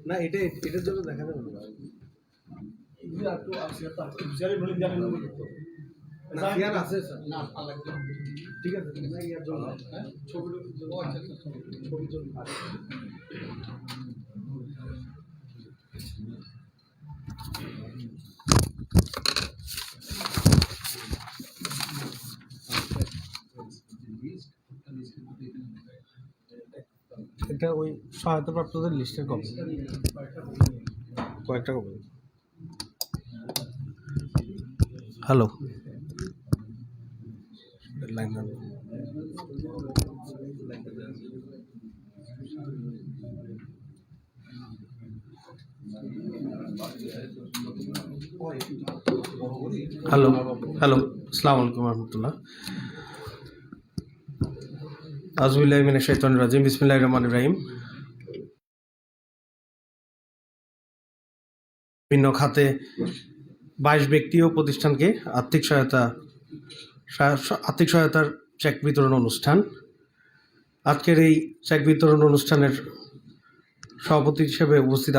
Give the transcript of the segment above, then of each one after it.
না এটা এটার জন্য দেখা যাবে না আছে ঠিক আছে ছবির জন্য এটা ওই সহায়তাপ্রাপ্তদের লিস্টের কপি কয়েকটা কপি। হ্যালো হ্যালো হ্যালো আসসালামু আলাইকুম রহমতুল্লাহ। আউযুবিল্লাহি মিনাশ শাইতানির রাজিম বিসমিল্লাহির রহমানির রহিম। বিভিন্ন খাতে 22 ব্যক্তি ও প্রতিষ্ঠানকে আর্থিক সহায়তার চেক বিতরণ অনুষ্ঠান। আজকের এই চেক বিতরণ অনুষ্ঠানের সভাপতি হিসেবে উপস্থিত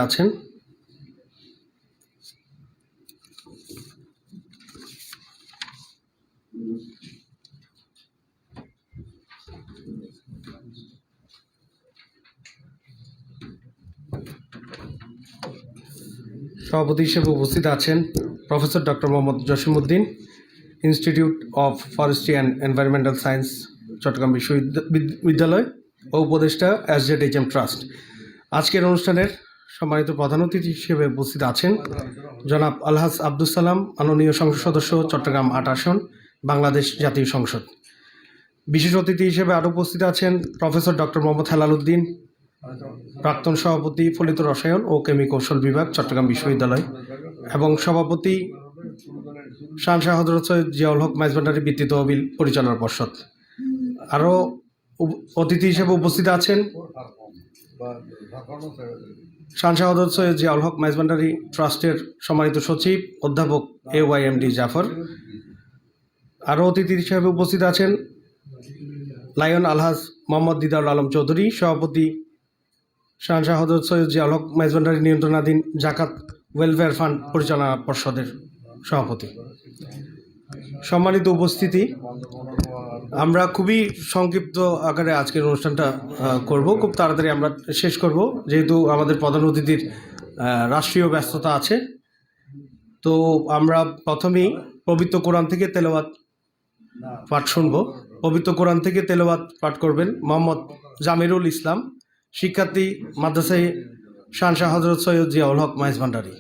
আছেন professor doctor Mohammad Jasimuddin, institute of forestry and environmental science, Chittagong বিশ্ববিদ্যালয় ও উপদেষ্টা SZHM ট্রাস্ট। আজকের অনুষ্ঠানের সম্মানিত প্রধান অতিথি হিসেবে উপস্থিত আছেন জনাব আলহাজ আব্দুস সালাম, মাননীয় সংসদ সদস্য, চট্টগ্রাম ৮ আসন, বাংলাদেশ জাতীয় সংসদ। বিশেষ অতিথি হিসেবে আরও উপস্থিত আছেন প্রফেসর ডক্টর মোহাম্মদ হেলাল উদ্দিন, প্রাক্তন সভাপতি ফলিত রসায়ন ও কেমি কৌশল বিভাগ, চট্টগ্রাম বিশ্ববিদ্যালয়, এবং সভাপতি শাহ হযরত সৈয়দ জিয়াউল হক মেজবান্ডারি বৃত্তি তহবিল পরিচালনা পর্ষদ। আরও অতিথি হিসেবে উপস্থিত আছেন শাহ হযরত সৈয়দ জিয়াউল হক মেজবান্ডারি ট্রাস্টের সম্মানিত সচিব অধ্যাপক AYMD জাফর। আরও অতিথি হিসেবে উপস্থিত আছেন লায়ন আলহাজ মোহাম্মদ দিদারুল আলম চৌধুরী, সভাপতি শাহ হযরত সৈয়দ জিয়াউল হক মেজবান্ডারি নিয়ন্ত্রণাধীন জাকাত ওয়েলফেয়ার ফান্ড পরিচালনা পর্ষদের সভাপতি। সম্মানিত উপস্থিতি, আমরা খুবই সংক্ষিপ্ত আকারে আজকের অনুষ্ঠানটা করব, খুব তাড়াতাড়ি আমরা শেষ করব যেহেতু আমাদের প্রধান অতিথির রাষ্ট্রীয় ব্যস্ততা আছে। তো আমরা প্রথমেই পবিত্র কোরআন থেকে তেলাওয়াত পাঠ শুনব। পবিত্র কোরআন থেকে তেলাওয়াত পাঠ করবেন মোহাম্মদ জামিরুল ইসলাম, শিক্ষার্থী, মাদ্রাসায় শাহ হযরত সৈয়দ জিয়াউল হক মেজবান্ডারি।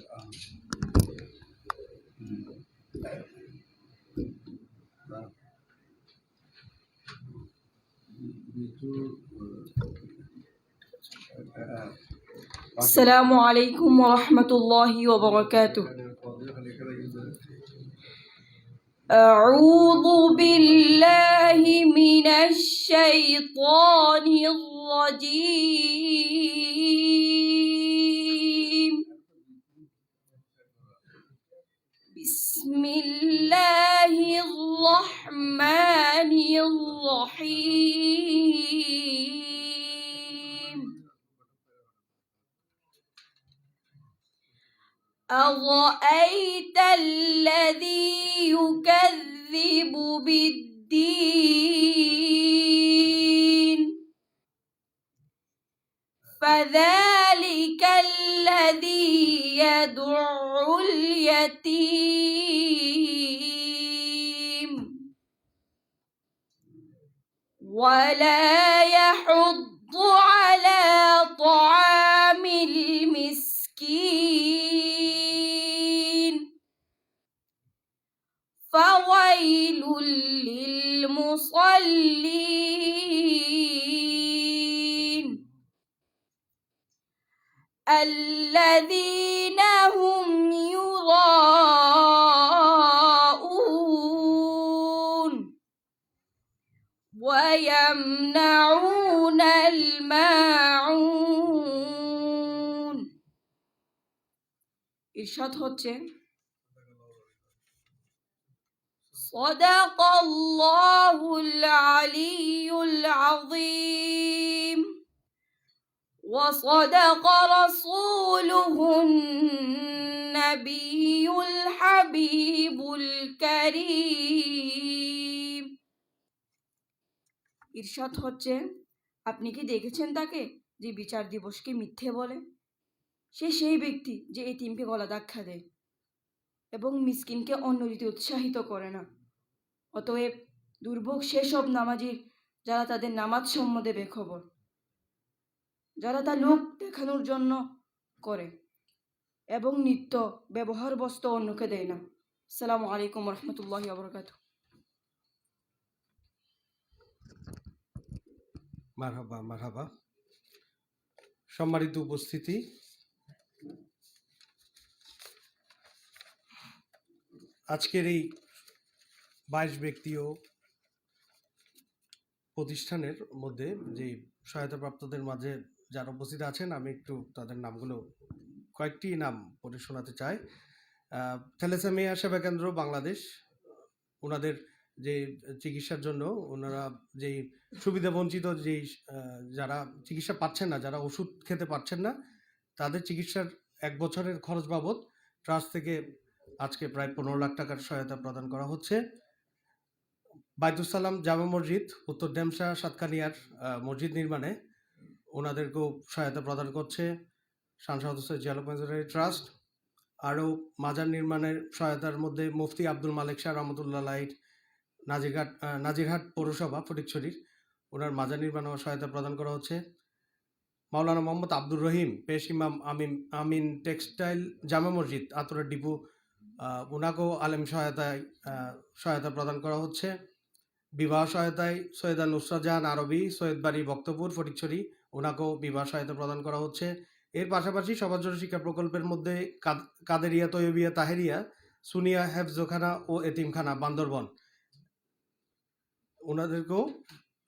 আসসালামু আলাইকুম ওয়া রাহমাতুল্লাহি ওয়া বারাকাতুহু। আউযু বিল্লাহি মিনাশ শাইতানির রাজীম। বিসমিল্লাহির রহমানির রহিম। أرأيت الذي يكذب بالدين فذلك الذي يدع اليتيم ولا يحض على طعام المسكين الذين هم يراءون ويمنعون الماعون ইরশাদ হচ্ছে صدق الله العلي العظيم وصدق رسوله النبي الحبيب الكريم ইরশাদ হচ্ছে আপনি কি দেখেছেন তাকে যে বিচার দিবসকে মিথ্যে বলে সে সেই ব্যক্তি যে এতিমকে গলা ধাক্কা দেয় এবং মিসকিনকে অন্ন দিতে উৎসাহিত করে না অতএব দুর্ভোগ সেসব নামাজির যারা তাদের নামাজ সম্বন্ধে বেখবর যারা তা লোক দেখানোর জন্য করে এবং নিত্য ব্যবহার বস্তু অন্যকে দেয় না। আসসালামু আলাইকুম রহমতুল্লাহি ওয়া বারাকাতুহু। মারহাবা মারহাবা। সম্মানিত উপস্থিতি, আজকের এই 22 ব্যক্তি ও প্রতিষ্ঠানের মধ্যে যে সহায়তাপ্রাপ্তদের মাঝে যারা উপস্থিত আছেন, আমি একটু তাদের নামগুলো কয়েকটি নাম পড়ে শোনাতে চাই। থ্যালাসেমিয়া সেবা কেন্দ্র বাংলাদেশ, ওনাদের যে চিকিৎসার জন্য ওনারা যেই সুবিধা বঞ্চিত যেই যারা চিকিৎসা পাচ্ছেন না, যারা ওষুধ খেতে পারছেন না, তাদের চিকিৎসার 1 বছরের খরচ বাবদ ট্রাস্ট থেকে আজকে প্রায় 15 লাখ টাকার সহায়তা প্রদান করা হচ্ছে। বাইতুস সালাম জামা মসজিদ উত্তর ডেমসা সাতকানিয়ার মসজিদ নির্মাণে ওনাদেরকেও সহায়তা প্রদান করছে শানশাহ জিয়াউল হক ট্রাস্ট। আরও মাজার নির্মাণের সহায়তার মধ্যে মুফতি আব্দুল মালিক শাহ রহমতুল্লাহ লাইট নাজিরহাট পৌরসভা ফটিকছড়ির ওনার মাজার নির্মাণেও সহায়তা প্রদান করা হচ্ছে। মাওলানা মোহাম্মদ আব্দুর রহিম পেশ ইমাম আমিন টেক্সটাইল জামা মসজিদ আতরের ডিপু, ওনাকেও আলেম সহায়তা প্রদান করা হচ্ছে। বিবাহ সহায়তায় সৈয়দা নুসরাত জাহান আরবি সৈয়দ বাড়ি বক্তপুর ফটিকছড়ি, ওনাকেও বিবাহ সহায়তা প্রদান করা হচ্ছে। এর পাশাপাশি সবার জন্য শিক্ষা প্রকল্পের মধ্যে কাদেরিয়া তৈয়বিয়া তাহেরিয়া সুনিয়া হেফজোখানা ও এতিমখানা বান্দরবন, ওনাদেরকেও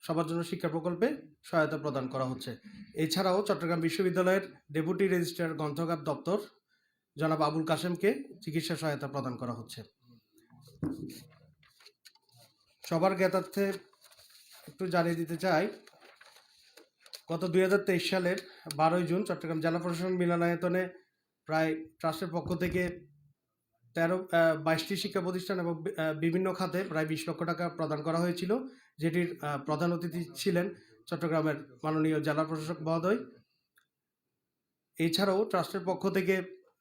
সবার জন্য শিক্ষা প্রকল্পে সহায়তা প্রদান করা হচ্ছে। এছাড়াও চট্টগ্রাম বিশ্ববিদ্যালয়ের ডেপুটি রেজিস্ট্রার গ্রন্থাগার দপ্তর জনাব আবুল কাসেমকে চিকিৎসা সহায়তা প্রদান করা হচ্ছে। সবার জ্ঞাতার্থে একটু জানিয়ে দিতে চাই, গত 2023 সালের 12 জুন চট্টগ্রাম জেলা প্রশাসন মিলনায়তনে প্রায় ট্রাস্টের পক্ষ থেকে 22টি শিক্ষা প্রতিষ্ঠান এবং বিভিন্ন খাতে প্রায় 20 লক্ষ টাকা প্রদান করা হয়েছিল, যেটির প্রধান অতিথি ছিলেন চট্টগ্রামের মাননীয় জেলা প্রশাসক মহোদয়। এছাড়াও ট্রাস্টের পক্ষ থেকে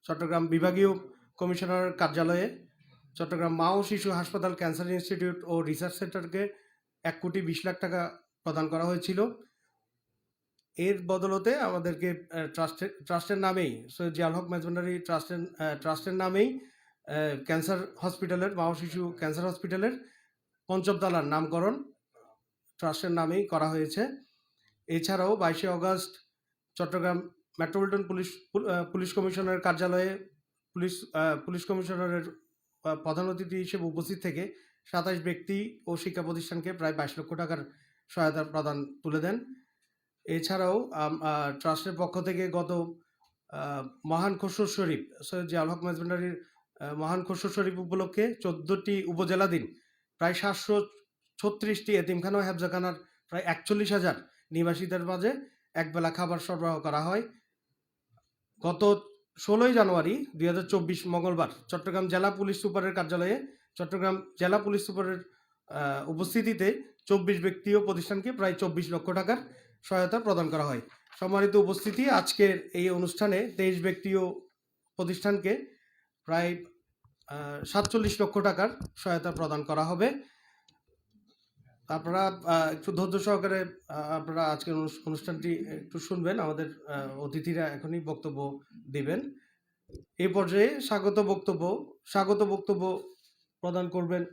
চট্টগ্রাম বিভাগীয় কমিশনারের কার্যালয়ে চট্টগ্রাম মা ও শিশু হাসপাতাল ক্যান্সার ইনস্টিটিউট ও রিসার্চ সেন্টারকে 1,20,00,000 টাকা প্রদান করা হয়েছিল। এর বদলতে আমাদেরকে ট্রাস্টের নামেই সৈয়দ জিয়াউল হক মেজবান্ডারি ট্রাস্টের নামেই ক্যান্সার হসপিটালের মা ও শিশু ক্যান্সার হসপিটালের 5ম তলার নামকরণ ট্রাস্টের নামেই করা হয়েছে। এছাড়াও 22 অগস্ট চট্টগ্রাম মেট্রোপলিটন পুলিশ কমিশনারের কার্যালয়ে পুলিশ কমিশনারের প্রধান অতিথি হিসেবে উপস্থিত থেকে 27 ব্যক্তি ও শিক্ষা প্রতিষ্ঠানকে প্রায় 22 লক্ষ টাকার সহায়তা প্রদান তুলে দেন। এছাড়াও ট্রাস্টের পক্ষ থেকে গত মহান খসরু শরীফ সৈয়দ জিয়াউল হক মেজবান্ডারির মহান খসরু শরীফ উপলক্ষে 14টি উপজেলা দিন প্রায় 736টি এতিমখানা ও হেফজাখানার প্রায় 41,000 নিবাসীদের মাঝে একবেলা খাবার সরবরাহ করা হয়। গত 16 জানুয়ারি 2024 মঙ্গলবার চট্টগ্রাম জেলা পুলিশ সুপারের কার্যালয়ে চট্টগ্রাম জেলা পুলিশ সুপারের উপস্থিতিতে 24 ব্যক্তি ও প্রতিষ্ঠানকে প্রায় 24 লক্ষ টাকার সহায়তা প্রদান করা হয়। সম্মানিত উপস্থিতি, আজকের এই অনুষ্ঠানে 23 ব্যক্তি ও প্রতিষ্ঠানকে প্রায় 47 লক্ষ টাকার সহায়তা প্রদান করা হবে। আপনারা একটু ধৈর্য সহকারে আপনারা আজকের অনুষ্ঠানটি একটু শুনবেন। আমাদের অতিথিরা এখনই বক্তব্য দিবেন। এই পর্যায়ে স্বাগত বক্তব্য প্রদান করবেন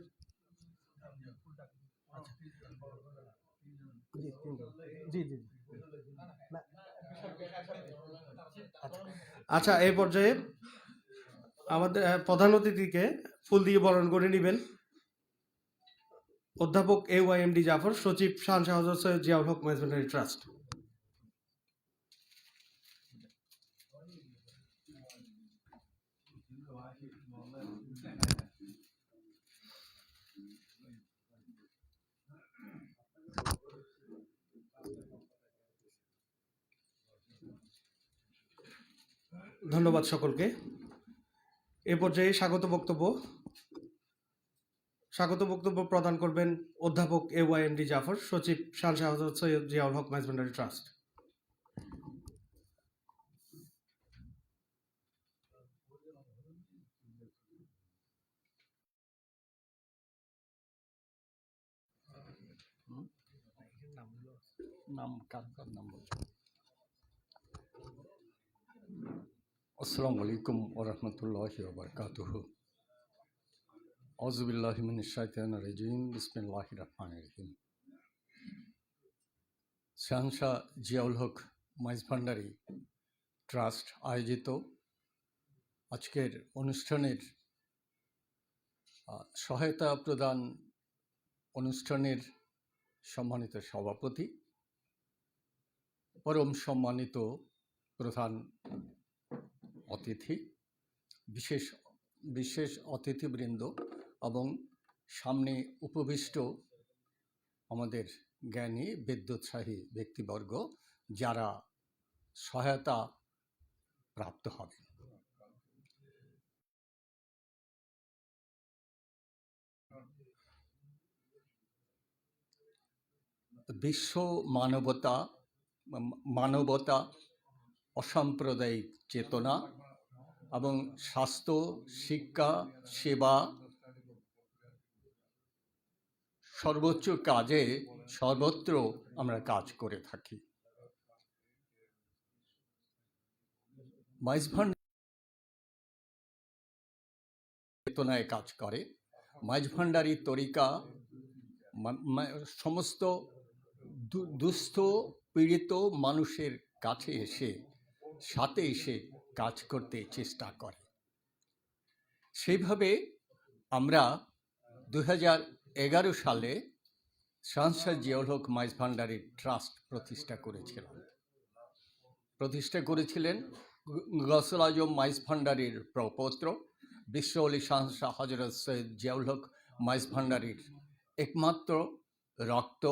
আচ্ছা, এই পর্যায়ে আমাদের প্রধান অতিথিকে ফুল দিয়ে বরণ করে নেবেন অধ্যাপক AYMD জাফর, সচিব শাহজাহান সৈয়দ জিয়াউল হক মাইজভান্ডারি ট্রাস্ট। ধন্যবাদ সকলকে। এ পর্যায়ে স্বাগত বক্তব্য প্রদান করবেন অধ্যাপক AYMD জাফর, সচিব শাহজাহান সৈয়দ জিয়াউল হক মাইজভান্ডারি ট্রাস্ট। আসসালামু আলাইকুম ওয়া রাহমাতুল্লাহি ওয়া বারাকাতুহু। আউযু বিল্লাহি মিনাশ শাইতানির রাজিম। বিসমিল্লাহির রহমানির রহিম। শাহজাহান জিয়াউল হক মাইজভান্ডারি ট্রাস্ট আয়োজিত আজকের অনুষ্ঠানের সহায়তা প্রদান অনুষ্ঠানের সম্মানিত সভাপতি, পরম সম্মানিত প্রধান অতিথি, বিশেষ অতিথিবৃন্দ এবং সামনে উপবিষ্ট আমাদের জ্ঞানী বিদ্যোৎসাহী ব্যক্তিবর্গ যারা সহায়তা প্রাপ্ত হবে। বিশ্ব মানবতা, অসাম্প্রদায়িক চেতনা এবং স্বাস্থ্য, শিক্ষা, সেবা সর্বোচ্চ কাজে সর্বত্র আমরা কাজ করে থাকি। মাইজভান্ডারি চেতনায় কাজ করে। মাইজভান্ডারি তরিকা সমস্ত দুস্থ পীড়িত মানুষের কাছে সাথে এসে কাজ করতে চেষ্টা করে। সেইভাবে আমরা 2011 সালে শাহজাহান জিয়াউল হক মাইজভান্ডারি ট্রাস্ট প্রতিষ্ঠা করেছিলেন গৌসুল আজম মাইজভান্ডারির প্রপৌত্র বিশ্বওয়ালী শাহ হযরত সৈয়দ জিয়াউল হক মাইজভান্ডারির একমাত্র রক্ত,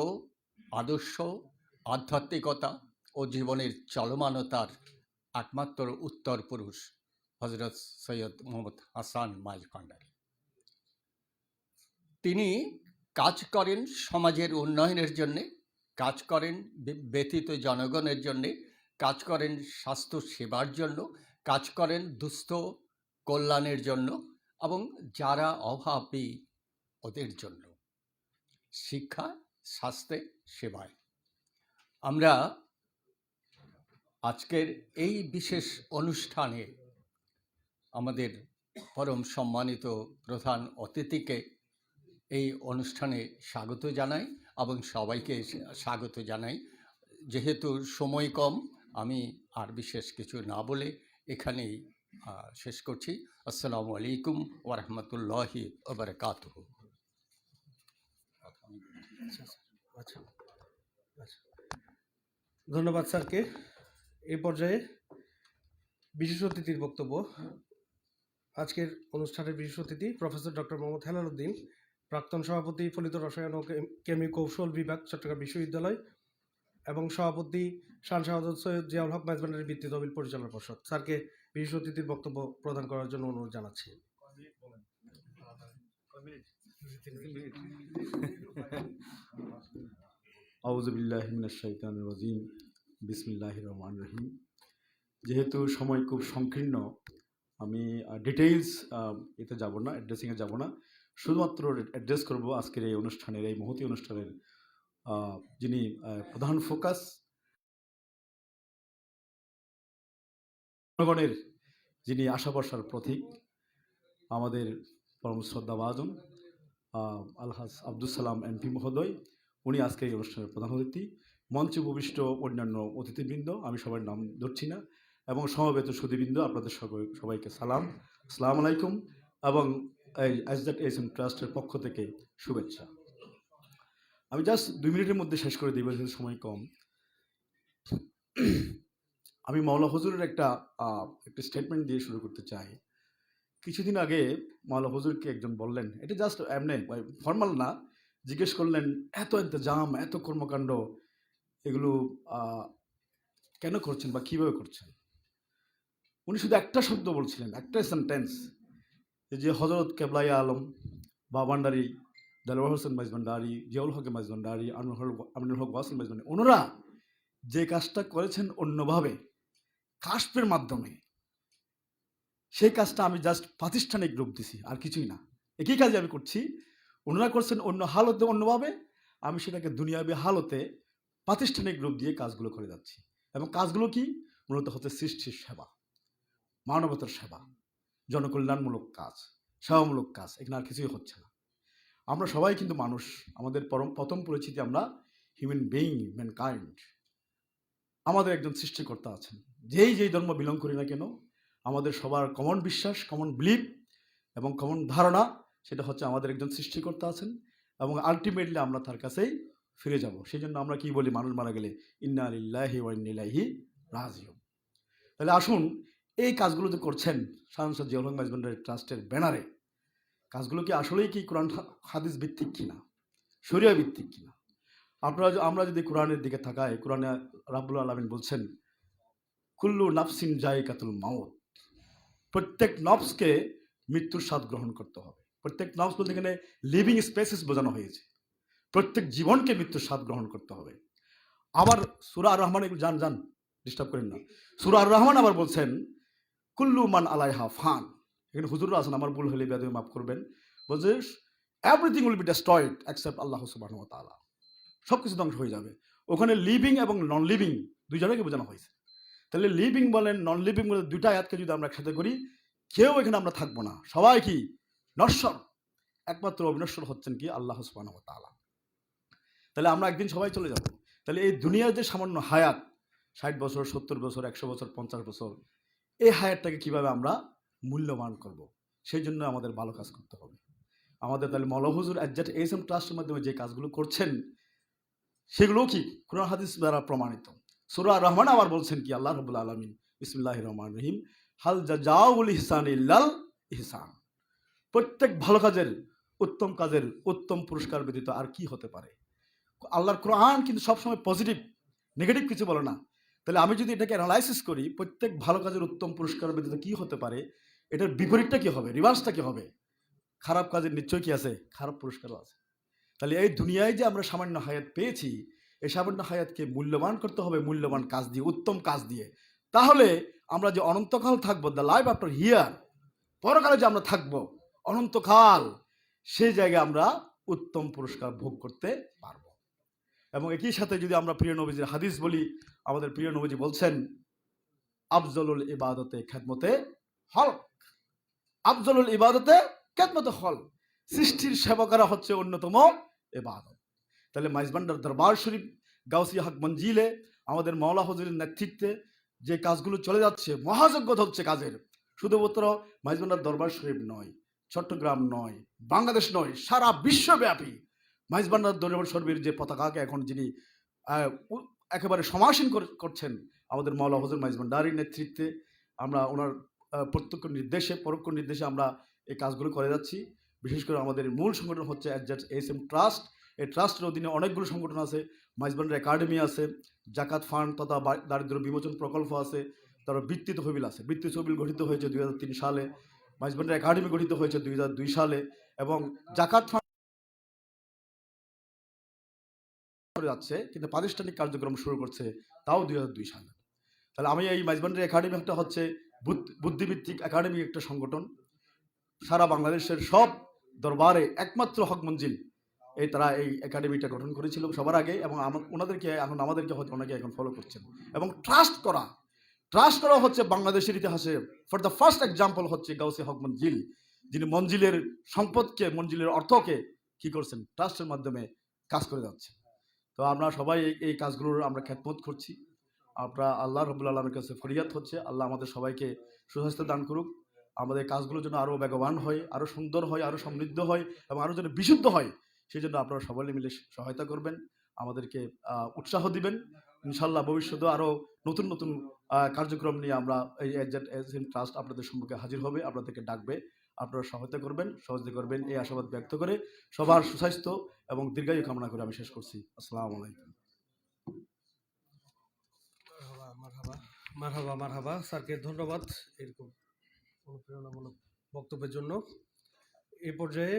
আদর্শ, আধ্যাত্মিকতা ও জীবনের চলমানতার একমাত্র উত্তর পুরুষ হযরত সৈয়দ মোহাম্মদ হাসান মাইজভান্ডারি। তিনি কাজ করেন সমাজের উন্নয়নের জন্যে, কাজ করেন ব্যথিত জনগণের জন্যে, কাজ করেন স্বাস্থ্য সেবার জন্য, কাজ করেন দুস্থ কল্যাণের জন্য এবং যারা অভাবী ওদের জন্য, শিক্ষা, স্বাস্থ্যে, সেবায়। আমরা আজকের এই বিশেষ অনুষ্ঠানে আমাদের পরম সম্মানিত প্রধান অতিথিকে এই অনুষ্ঠানে স্বাগত জানাই এবং সবাইকে স্বাগত জানাই। যেহেতু সময় কম, আমি আর বিশেষ কিছু না বলে এখানেই শেষ করছি। আসসালামু আলাইকুম ওয়া রাহমাতুল্লাহি ওয়া বারাকাতুহু। ধন্যবাদ স্যারকে। এই পর্যায়ে বিশেষ অতিথির বক্তব্য। আজকের অনুষ্ঠানের বিশেষ অতিথি প্রফেসর ডক্টর মোহাম্মদ হেলাল উদ্দিন, প্রাক্তন সভাপতি ফলিত রসায়ন ও কেমি কৌশল বিভাগ, চট্টগ্রাম বিশ্ববিদ্যালয় এবং সভাপতি শাহজাহান সৈয়দ জিয়াউল হক মাইজভান্ডারি বৃত্তি তহবিল পরিচালনা পর্ষদ। স্যারকে বিশেষ অতিথির বক্তব্য প্রদান করার জন্য অনুরোধ জানাচ্ছি। আউযু বিল্লাহি মিনাশ শাইতানির রাজিম। বিসমিল্লাহির রহমানির রহিম। যেহেতু সময় খুব সংকীর্ণ, আমি ডিটেইলস এতে যাব না, অ্যাড্রেসিংয়ে যাব না, শুধুমাত্র অ্যাড্রেস করব আজকের এই অনুষ্ঠানের, এই মহতী অনুষ্ঠানের যিনি প্রধান ফোকাস, জনগণের যিনি আশা ভরসার প্রতীক, আমাদের পরম শ্রদ্ধাভাজন আলহাজ আব্দুল সালাম এমপি মহোদয়। উনি আজকে এই অনুষ্ঠানের প্রধান অতিথি। মঞ্চে উপবিষ্ট অন্যান্য অতিথিবৃন্দ, আমি সবার নাম ধরছি না, এবং সমবেত সুধীবৃন্দ, আপনাদের সবাইকে সালাম, আসসালামু আলাইকুম, এবং এই SZASM ট্রাস্টের পক্ষ থেকে শুভেচ্ছা। আমি জাস্ট 2 মিনিটের মধ্যে শেষ করে দিব, যেহেতু সময় কম। আমি মাওলা হুজুরের একটা স্টেটমেন্ট দিয়ে শুরু করতে চাই। কিছুদিন আগে মাওলা হুজুরকে একজন বললেন, এটা জাস্ট এমনি ফর্মাল না, জিজ্ঞেস করলেন, এত ইন্তজাম, এত কর্মকাণ্ড, এগুলো কেন করছেন বা কিভাবে করছেন? উনি শুধু একটা শব্দ বলছিলেন, একটা সেন্টেন্স, যে হযরত কেবলাই আলম বা ভান্ডারী দেলোয়ার হোসেন মাইজভান্ডারী, জিয়াউল হক মাইজভান্ডারী, আমিনুল হক ওয়াসিম মাইজভান্ডারী, ওনারা যে কাজটা করেছেন অন্যভাবে কাশফের মাধ্যমে, সেই কাজটা আমি জাস্ট প্রাতিষ্ঠানিক রূপ দিছি, আর কিছুই না। একই কাজে আমি করছি, ওনারা করছেন অন্য হালতে অন্যভাবে, আমি সেটাকে দুনিয়াবী হালতে প্রাতিষ্ঠানিক রূপ দিয়ে কাজগুলো করে যাচ্ছি। এবং কাজগুলো কি? মূলত হচ্ছে সৃষ্টির সেবা, মানবতার সেবা, জনকল্যাণমূলক কাজ, সেবামূলক কাজ। এখানে আর কিছুই হচ্ছে না। আমরা সবাই কিন্তু মানুষ, আমাদের প্রথম পরিচিতি আমরা হিউম্যান বিইং, ম্যানকাইন্ড। আমাদের একজন সৃষ্টিকর্তা আছেন, যেই ধর্ম বিলং করি না কেন, আমাদের সবার কমন বিশ্বাস, কমন বিলিভ এবং কমন ধারণা, সেটা হচ্ছে আমাদের একজন সৃষ্টিকর্তা আছেন, এবং আলটিমেটলি আমরা তার কাছেই ফিরে যাব। সেই জন্য আমরা কি বলি, মানুষ মারা গেলে ইন্না লিল্লাহি ওয়া ইন্না ইলাইহি রাজিউন। তাহলে আসুন, এই কাজগুলো যে করছেন শাহ জিয়াউল হক মাইজভান্ডারী ট্রাস্টের ব্যানারে, কাজগুলো কি আসলেই কি কোরআন হাদিস ভিত্তিক কিনা, শরিয়া ভিত্তিক কিনা? আমরা যদি কোরআনের দিকে তাকাই, কোরআনে রাব্বুল আলামিন বলছেন, কুল্লু নাফসিন জায়কাতুল মাউত, প্রত্যেক নফসকে মৃত্যুর স্বাদ গ্রহণ করতে হবে। প্রত্যেক নফস বলতে এখানে লিভিং স্পেসেস বোঝানো হয়েছে, প্রত্যেক জীবনকে মৃত্যুর স্বাদ গ্রহণ করতে হবে। আবার সূরা আর রহমান, যান ডিস্টার্ব করেন না, সূরা আর রহমান আবার বলছেন, কুল্লু মান আলাইহা ফান। এখানে হুজুররা আছেন, আমার ভুল হলে বেয়াদবি মাফ করবেন। বলছে everything will be destroyed except আল্লাহ সুবহানাহু ওয়া তাআলা। সব কিছু ধ্বংস হয়ে যাবে। ওখানে লিভিং এবং নন লিভিং দুইজনকে বোঝানো হয়েছে। তাহলে লিভিং বলেন, নন লিভিং বলেন, দুইটা আয়াতকে যদি আমরা একসাথে করি, কেউ এখানে আমরা থাকবো না, সবাই কি নশ্বর। একমাত্র অবিনশ্বর হচ্ছেন কি আল্লাহ সুবহানাহু ওয়া তাআলা। তাহলে আমরা একদিন সবাই চলে যাব। তাহলে এই দুনিয়ার যে সামান্য হায়াত, 60 বছর, 70 বছর, 100 বছর, 50 বছর, এই হায়াতটাকে কিভাবে আমরা মূল্যবান করব, সেই জন্য আমাদের ভালো কাজ করতে হবে। আমাদের তাহলে মাওলা হুজুর SZASM ট্রাস্টের মাধ্যমে যে কাজগুলো করছেন, সেগুলো কি কোরআন হাদিস দ্বারা প্রমাণিত। সূরা আর রহমান আবার বলছেন কি, আল্লাহ রাব্বুল আলামিন বিসমিল্লাহির রহমানির রহিম, হাল জাযাউল ইহসান ইল্লাল ইহসান। প্রত্যেক ভালো কাজের, উত্তম কাজের উত্তম পুরস্কার ব্যতীত আর কি হতে পারে? আল্লাহর কোরআন কিন্তু সবসময় পজিটিভ, নেগেটিভ কিছু বলে না। তাহলে আমি যদি এটাকে অ্যানালাইসিস করি, প্রত্যেক ভালো কাজের উত্তম পুরস্কার ব্যতীত কি হতে পারে, এটার বিপরীতটা কি হবে, রিভার্সটা কি হবে? খারাপ কাজের নিশ্চয় কি আছে, খারাপ পুরস্কারও আছে। তাহলে এই দুনিয়ায় যে আমরা সামান্য হায়াত পেয়েছি, এই সামান্য হায়াতকে মূল্যবান করতে হবে মূল্যবান কাজ দিয়ে, উত্তম কাজ দিয়ে। তাহলে আমরা যে অনন্তকাল থাকবো, দ্য লাইফ আফটার হিয়ার, পরকালে যে আমরা থাকবো অনন্তকাল, সেই জায়গায় আমরা উত্তম পুরস্কার ভোগ করতে পারবো। এবং একই সাথে যদি আমরা প্রিয় নবীজির হাদিস বলি, আমাদের প্রিয় নবীজি বলছেন, আফজলুল ইবাদতে খেদমতে হল। আফজলুল ইবাদতে খেদমতে হল, সৃষ্টির সেবা করা হচ্ছে অন্যতম ইবাদত। তাহলে মাইজভান্ডার দরবার শরীফ গাউসিয়া হক মঞ্জিলে আমাদের মাওলা হুজুরের নেতৃত্বে যে কাজগুলো চলে যাচ্ছে, মহাযজ্ঞ হচ্ছে কাজের। শুধুমাত্র মাইজভান্ডার দরবার শরীফ নয়, চট্টগ্রাম নয়, বাংলাদেশ নয়, সারা বিশ্বব্যাপী মাইজভান্ডার দরবার শরীফের যে পতাকাকে এখন যিনি একেবারে সমাসীন করছেন, আমাদের মাওলা হুজুর মাইজভান্ডারীর নেতৃত্বে, আমরা ওনার প্রত্যক্ষ নির্দেশে, পরোক্ষ নির্দেশে আমরা এই কাজগুলো করে যাচ্ছি। বিশেষ করে আমাদের মূল সংগঠন হচ্ছে SZASM ট্রাস্ট। এই ট্রাস্টের অধীনে অনেকগুলো সংগঠন আছে, মাইজভান্ডার একাডেমি আছে, জাকাত ফান্ড তথা দারিদ্র্য বিমোচন প্রকল্প আছে, তারপর বৃত্তি তহবিল আছে। বৃত্তি তহবিল গঠিত হয়েছে 2003 সালে, মাইজভান্ডার একাডেমি গঠিত হয়েছে 2002 সালে, এবং জাকাত ফান্ড যাচ্ছে, কিন্তু প্রাতিষ্ঠানিক কার্যক্রম শুরু করছে তাও 2002 সালে। তাহলে আমি এই মাইজভান্ডার একাডেমি একটা হচ্ছে বুদ্ধিভিত্তিক একাডেমি, একটা সংগঠন। সারা বাংলাদেশের সব দরবারে একমাত্র হক মঞ্জিল তারা এই একাডেমিটা গঠন করেছিল সবার আগে, এবং ওনাদেরকে এখন আমাদেরকে হয়তো অনেকে এখন ফলো করছেন। এবং ট্রাস্ট করা হচ্ছে বাংলাদেশের ইতিহাসে ফর দ্য ফার্স্ট এক্সাম্পল হচ্ছে গাউসিয়া হক মঞ্জিল, যিনি মঞ্জিলের সম্পদকে, মঞ্জিলের অর্থকে কি করছেন, ট্রাস্টের মাধ্যমে কাজ করে যাচ্ছে। তো আমরা সবাই এই কাজগুলোর আমরা খেদমত করছি। আমরা আল্লাহ রবুল আলমের কাছে ফরিয়াদ হচ্ছে, আল্লাহ আমাদের সবাইকে সুস্বাস্থ্য দান করুক, আমাদের কাজগুলো যেন আরও বেগবান হয়, আরও সুন্দর হয়, আরও সমৃদ্ধ হয় এবং আরও যেন বিশুদ্ধ হয়। সেই জন্য আপনারা সকলে মিলে সহায়তা করবেন, আমাদেরকে উৎসাহ দিবেন। ইনশাল্লাহ ভবিষ্যতে আরও নতুন নতুন কার্যক্রম নিয়ে আমরা এই এজেন্ট ট্রাস্ট আপনাদের সম্মুখে হাজির হবে, আপনাদেরকে ডাকবে। আপনারা সহায়তা করবেন, সহযোগিতা করবেন, এই আশাবাদ ব্যক্ত করে সবার সুস্বাস্থ্য এবং দীর্ঘায়ু কামনা করে আমি শেষ করছি। আসসালামু আলাইকুম। মারহাবা মারহাবা মারহাবা স্যারকে ধন্যবাদ এরকম অনুপ্রেরণামূলক বক্তব্যের জন্য। এই পর্যায়ে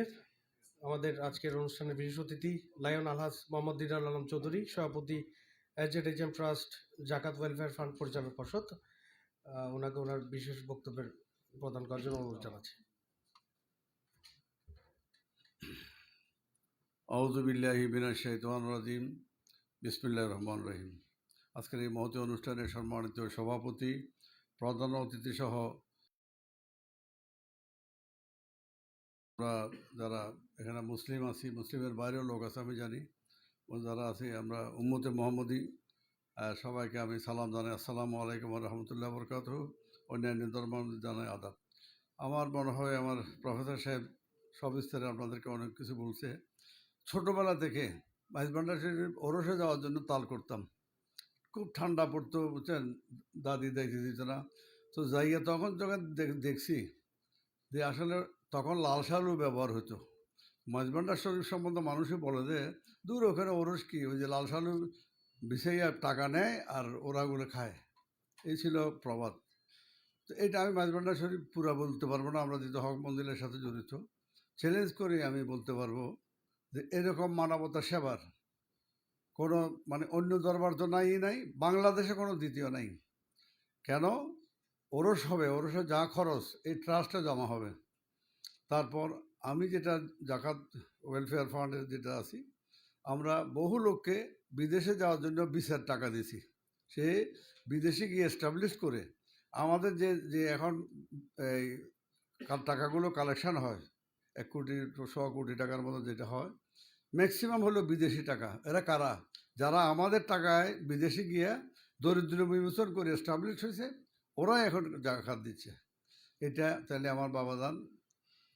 আমাদের আজকের অনুষ্ঠানের বিশেষ অতিথি লায়ন আলহাজ মোহাম্মদ দিদার আলম চৌধুরী, সভাপতি এজেড ট্রাস্ট জাকাত ওয়েলফেয়ার ফান্ড পরিচালক পর্ষদ, ওনাকে ওনার বিশেষ বক্তব্যের প্রদান করার জন্য অনুরোধ জানাচ্ছি। আউযু বিল্লাহি মিনাশ শাইতানির রাজিম। বিসমিল্লাহির রহমানির রহিম। আজকের এই মহতী অনুষ্ঠানের সম্মানিত সভাপতি, প্রধান অতিথি সহ আমরা যারা এখানে মুসলিম আছি, মুসলিমের বাইরেও লোক আছে আমি জানি, ও যারা আছি আমরা উম্মতে মোহাম্মদী, সবাইকে আমি সালাম জানাই। আসসালামু আলাইকুম ওয়া রাহমাতুল্লাহি ওয়া বারাকাতুহু। অন্যান্য ধর্ম জানাই আদাব। আমার মনে হয় আমার প্রফেসর সাহেব সবিস্তারে আপনাদেরকে অনেক কিছু বলছে। ছোটোবেলা থেকে মাইজভান্ডার শরীফ ওরসে যাওয়ার জন্য তাল করতাম, খুব ঠান্ডা পড়তো বুঝছেন, দাদি দেখতে দিত না, তো যাইয়া তখন যখন দেখছি যে আসলে তখন লাল শালু ব্যবহার হতো। মাইজভান্ডার শরীফ সম্বন্ধে মানুষই বলে যে দূর ওখানে ওরস কি, ওই যে লাল শালু বিছাইয়া টাকা নেয় আর ওরাগুলো খায়, এই ছিল প্রবাদ। তো এটা আমি মাইজভান্ডার শরীফ পুরা বলতে পারবো না, আমরা যেহেতু হক মন্দিরের সাথে জড়িত, চ্যালেঞ্জ করে আমি বলতে পারবো যে এরকম মানবতা সেবার কোনো মানে অন্য দরবার তো নাই, বাংলাদেশে কোনো দ্বিতীয় নাই। কেন? ওরস হবে, ওরসে যা খরচ এই ট্রাস্টে জমা হবে। তারপর আমি যেটা জাকাত ওয়েলফেয়ার ফান্ডে যেটা আছি, আমরা বহু লোককে বিদেশে যাওয়ার জন্য ভিসার টাকা দিয়েছি। সে বিদেশে গিয়ে এস্টাবলিশ করে আমাদের যে যে এখন এই টাকাগুলো কালেকশন হয় 1 কোটি 100 কোটি টাকার মতো যেটা হয়, ম্যাক্সিমাম হলো বিদেশি টাকা। এরা কারা? যারা আমাদের টাকায় বিদেশে গিয়ে দরিদ্র বিমোচন করে এস্টাবলিশ হয়েছে, ওরা এখন জাকাত দিচ্ছে। এটা তাহলে আমার বাবাদান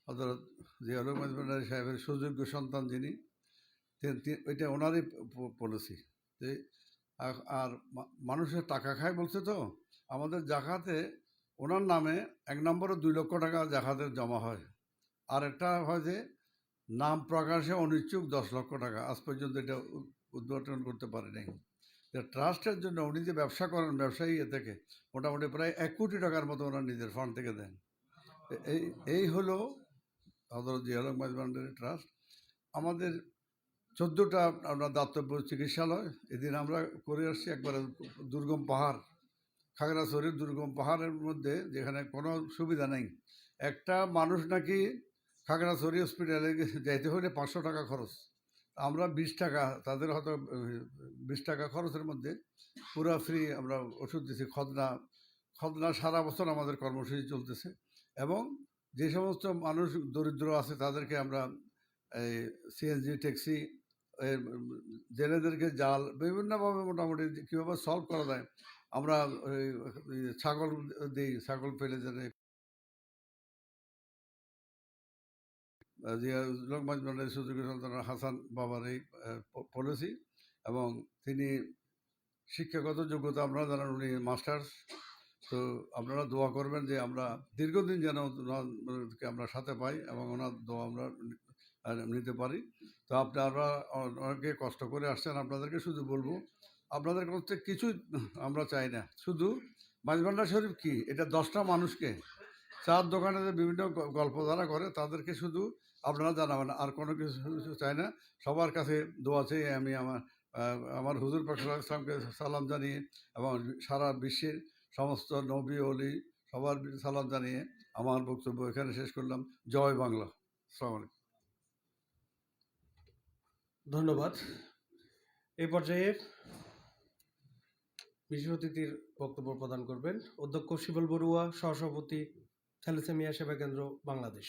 হযরত জিয়াউর রহমান ভান্ডারী সাহেবের সুযোগ্য সন্তান যিনি, এটা ওনারই পলিসি। যে আর মানুষের টাকা খায় বলছে, তো আমাদের জাকাতে ওনার নামে 1 নম্বরে 2 লক্ষ টাকা জাকাতের জমা হয়, আর একটা হয় যে নাম প্রকাশে অনিচ্ছুক 10 লক্ষ টাকা, আজ পর্যন্ত এটা উদ্ঘাটন করতে পারে নাই। ট্রাস্টের জন্য উনি যে ব্যবসা করেন, ব্যবসায়ী থেকে মোটামুটি প্রায় 1 কোটি টাকার মতো ওনার নিজের ফান্ড থেকে দেন। এই হলো হযরত জিয়াউর রহমান ভান্ডারী ট্রাস্ট। আমাদের 14টা আমরা দাতব্য চিকিৎসালয় এদিন আমরা করে আসছি। একবারে দুর্গম পাহাড়, খাগড়াছড়ির দুর্গম পাহাড়ের মধ্যে, যেখানে কোনো সুবিধা নেই। একটা মানুষ নাকি খাগড়াছড়ি হসপিটালে যাইতে হলে 500 টাকা খরচ, আমরা 20 টাকা, তাদের হয়তো 20 টাকা খরচের মধ্যে পুরো ফ্রি আমরা ওষুধ দিচ্ছি। খদনা সারা বছর আমাদের কর্মসূচি চলতেছে, এবং যে সমস্ত মানুষ দরিদ্র আছে তাদেরকে আমরা এই সিএনজি ট্যাক্সি, জেলেদেরকে জাল, বিভিন্নভাবে মোটামুটি কীভাবে সলভ করা যায় আমরা ছাগল দিই, ছাগল ফেলে যাতে লোকমান সুযোগী সন্তান হাসান বাবার এই পলিসি, এবং তিনি শিক্ষাগত যোগ্যতা আপনারা জানান উনি মাস্টার্স। তো আপনারা দোয়া করবেন যে আমরা দীর্ঘদিন যেন ওনাকে আমরা সাথে পাই এবং ওনার দোয়া আমরা নিতে পারি। তো আপনারা অনেকে কষ্ট করে আসছেন, আপনাদেরকে শুধু বলবো আপনাদের কাছে কিছুই আমরা চাই না, শুধু মাইজভান্ডার শরীফ কি এটা 10টা মানুষকে, চার দোকানে যে বিভিন্ন গল্প যারা করে তাদেরকে শুধু আপনারা জানাবেন, আর কোনো কিছু চাই না। সবার কাছে দোয়া চাই আমি, আমার হুজুর পাক সাল্লাল্লাহু আলাইহি ওয়াসাল্লামকে সালাম জানিয়ে এবং সারা বিশ্বের সমস্ত নবী ওলি সবার সালাম জানিয়ে আমার বক্তব্য এখানে শেষ করলাম। জয় বাংলা। আসসালামু আলাইকুম। ধন্যবাদ। এই পর্যায়ে বিশেষ অতিথির বক্তব্য প্রদান করবেন অধ্যক্ষ শিবল বড়ুয়া, সহসভাপতি থ্যালাসেমিয়া সেবা কেন্দ্র বাংলাদেশ।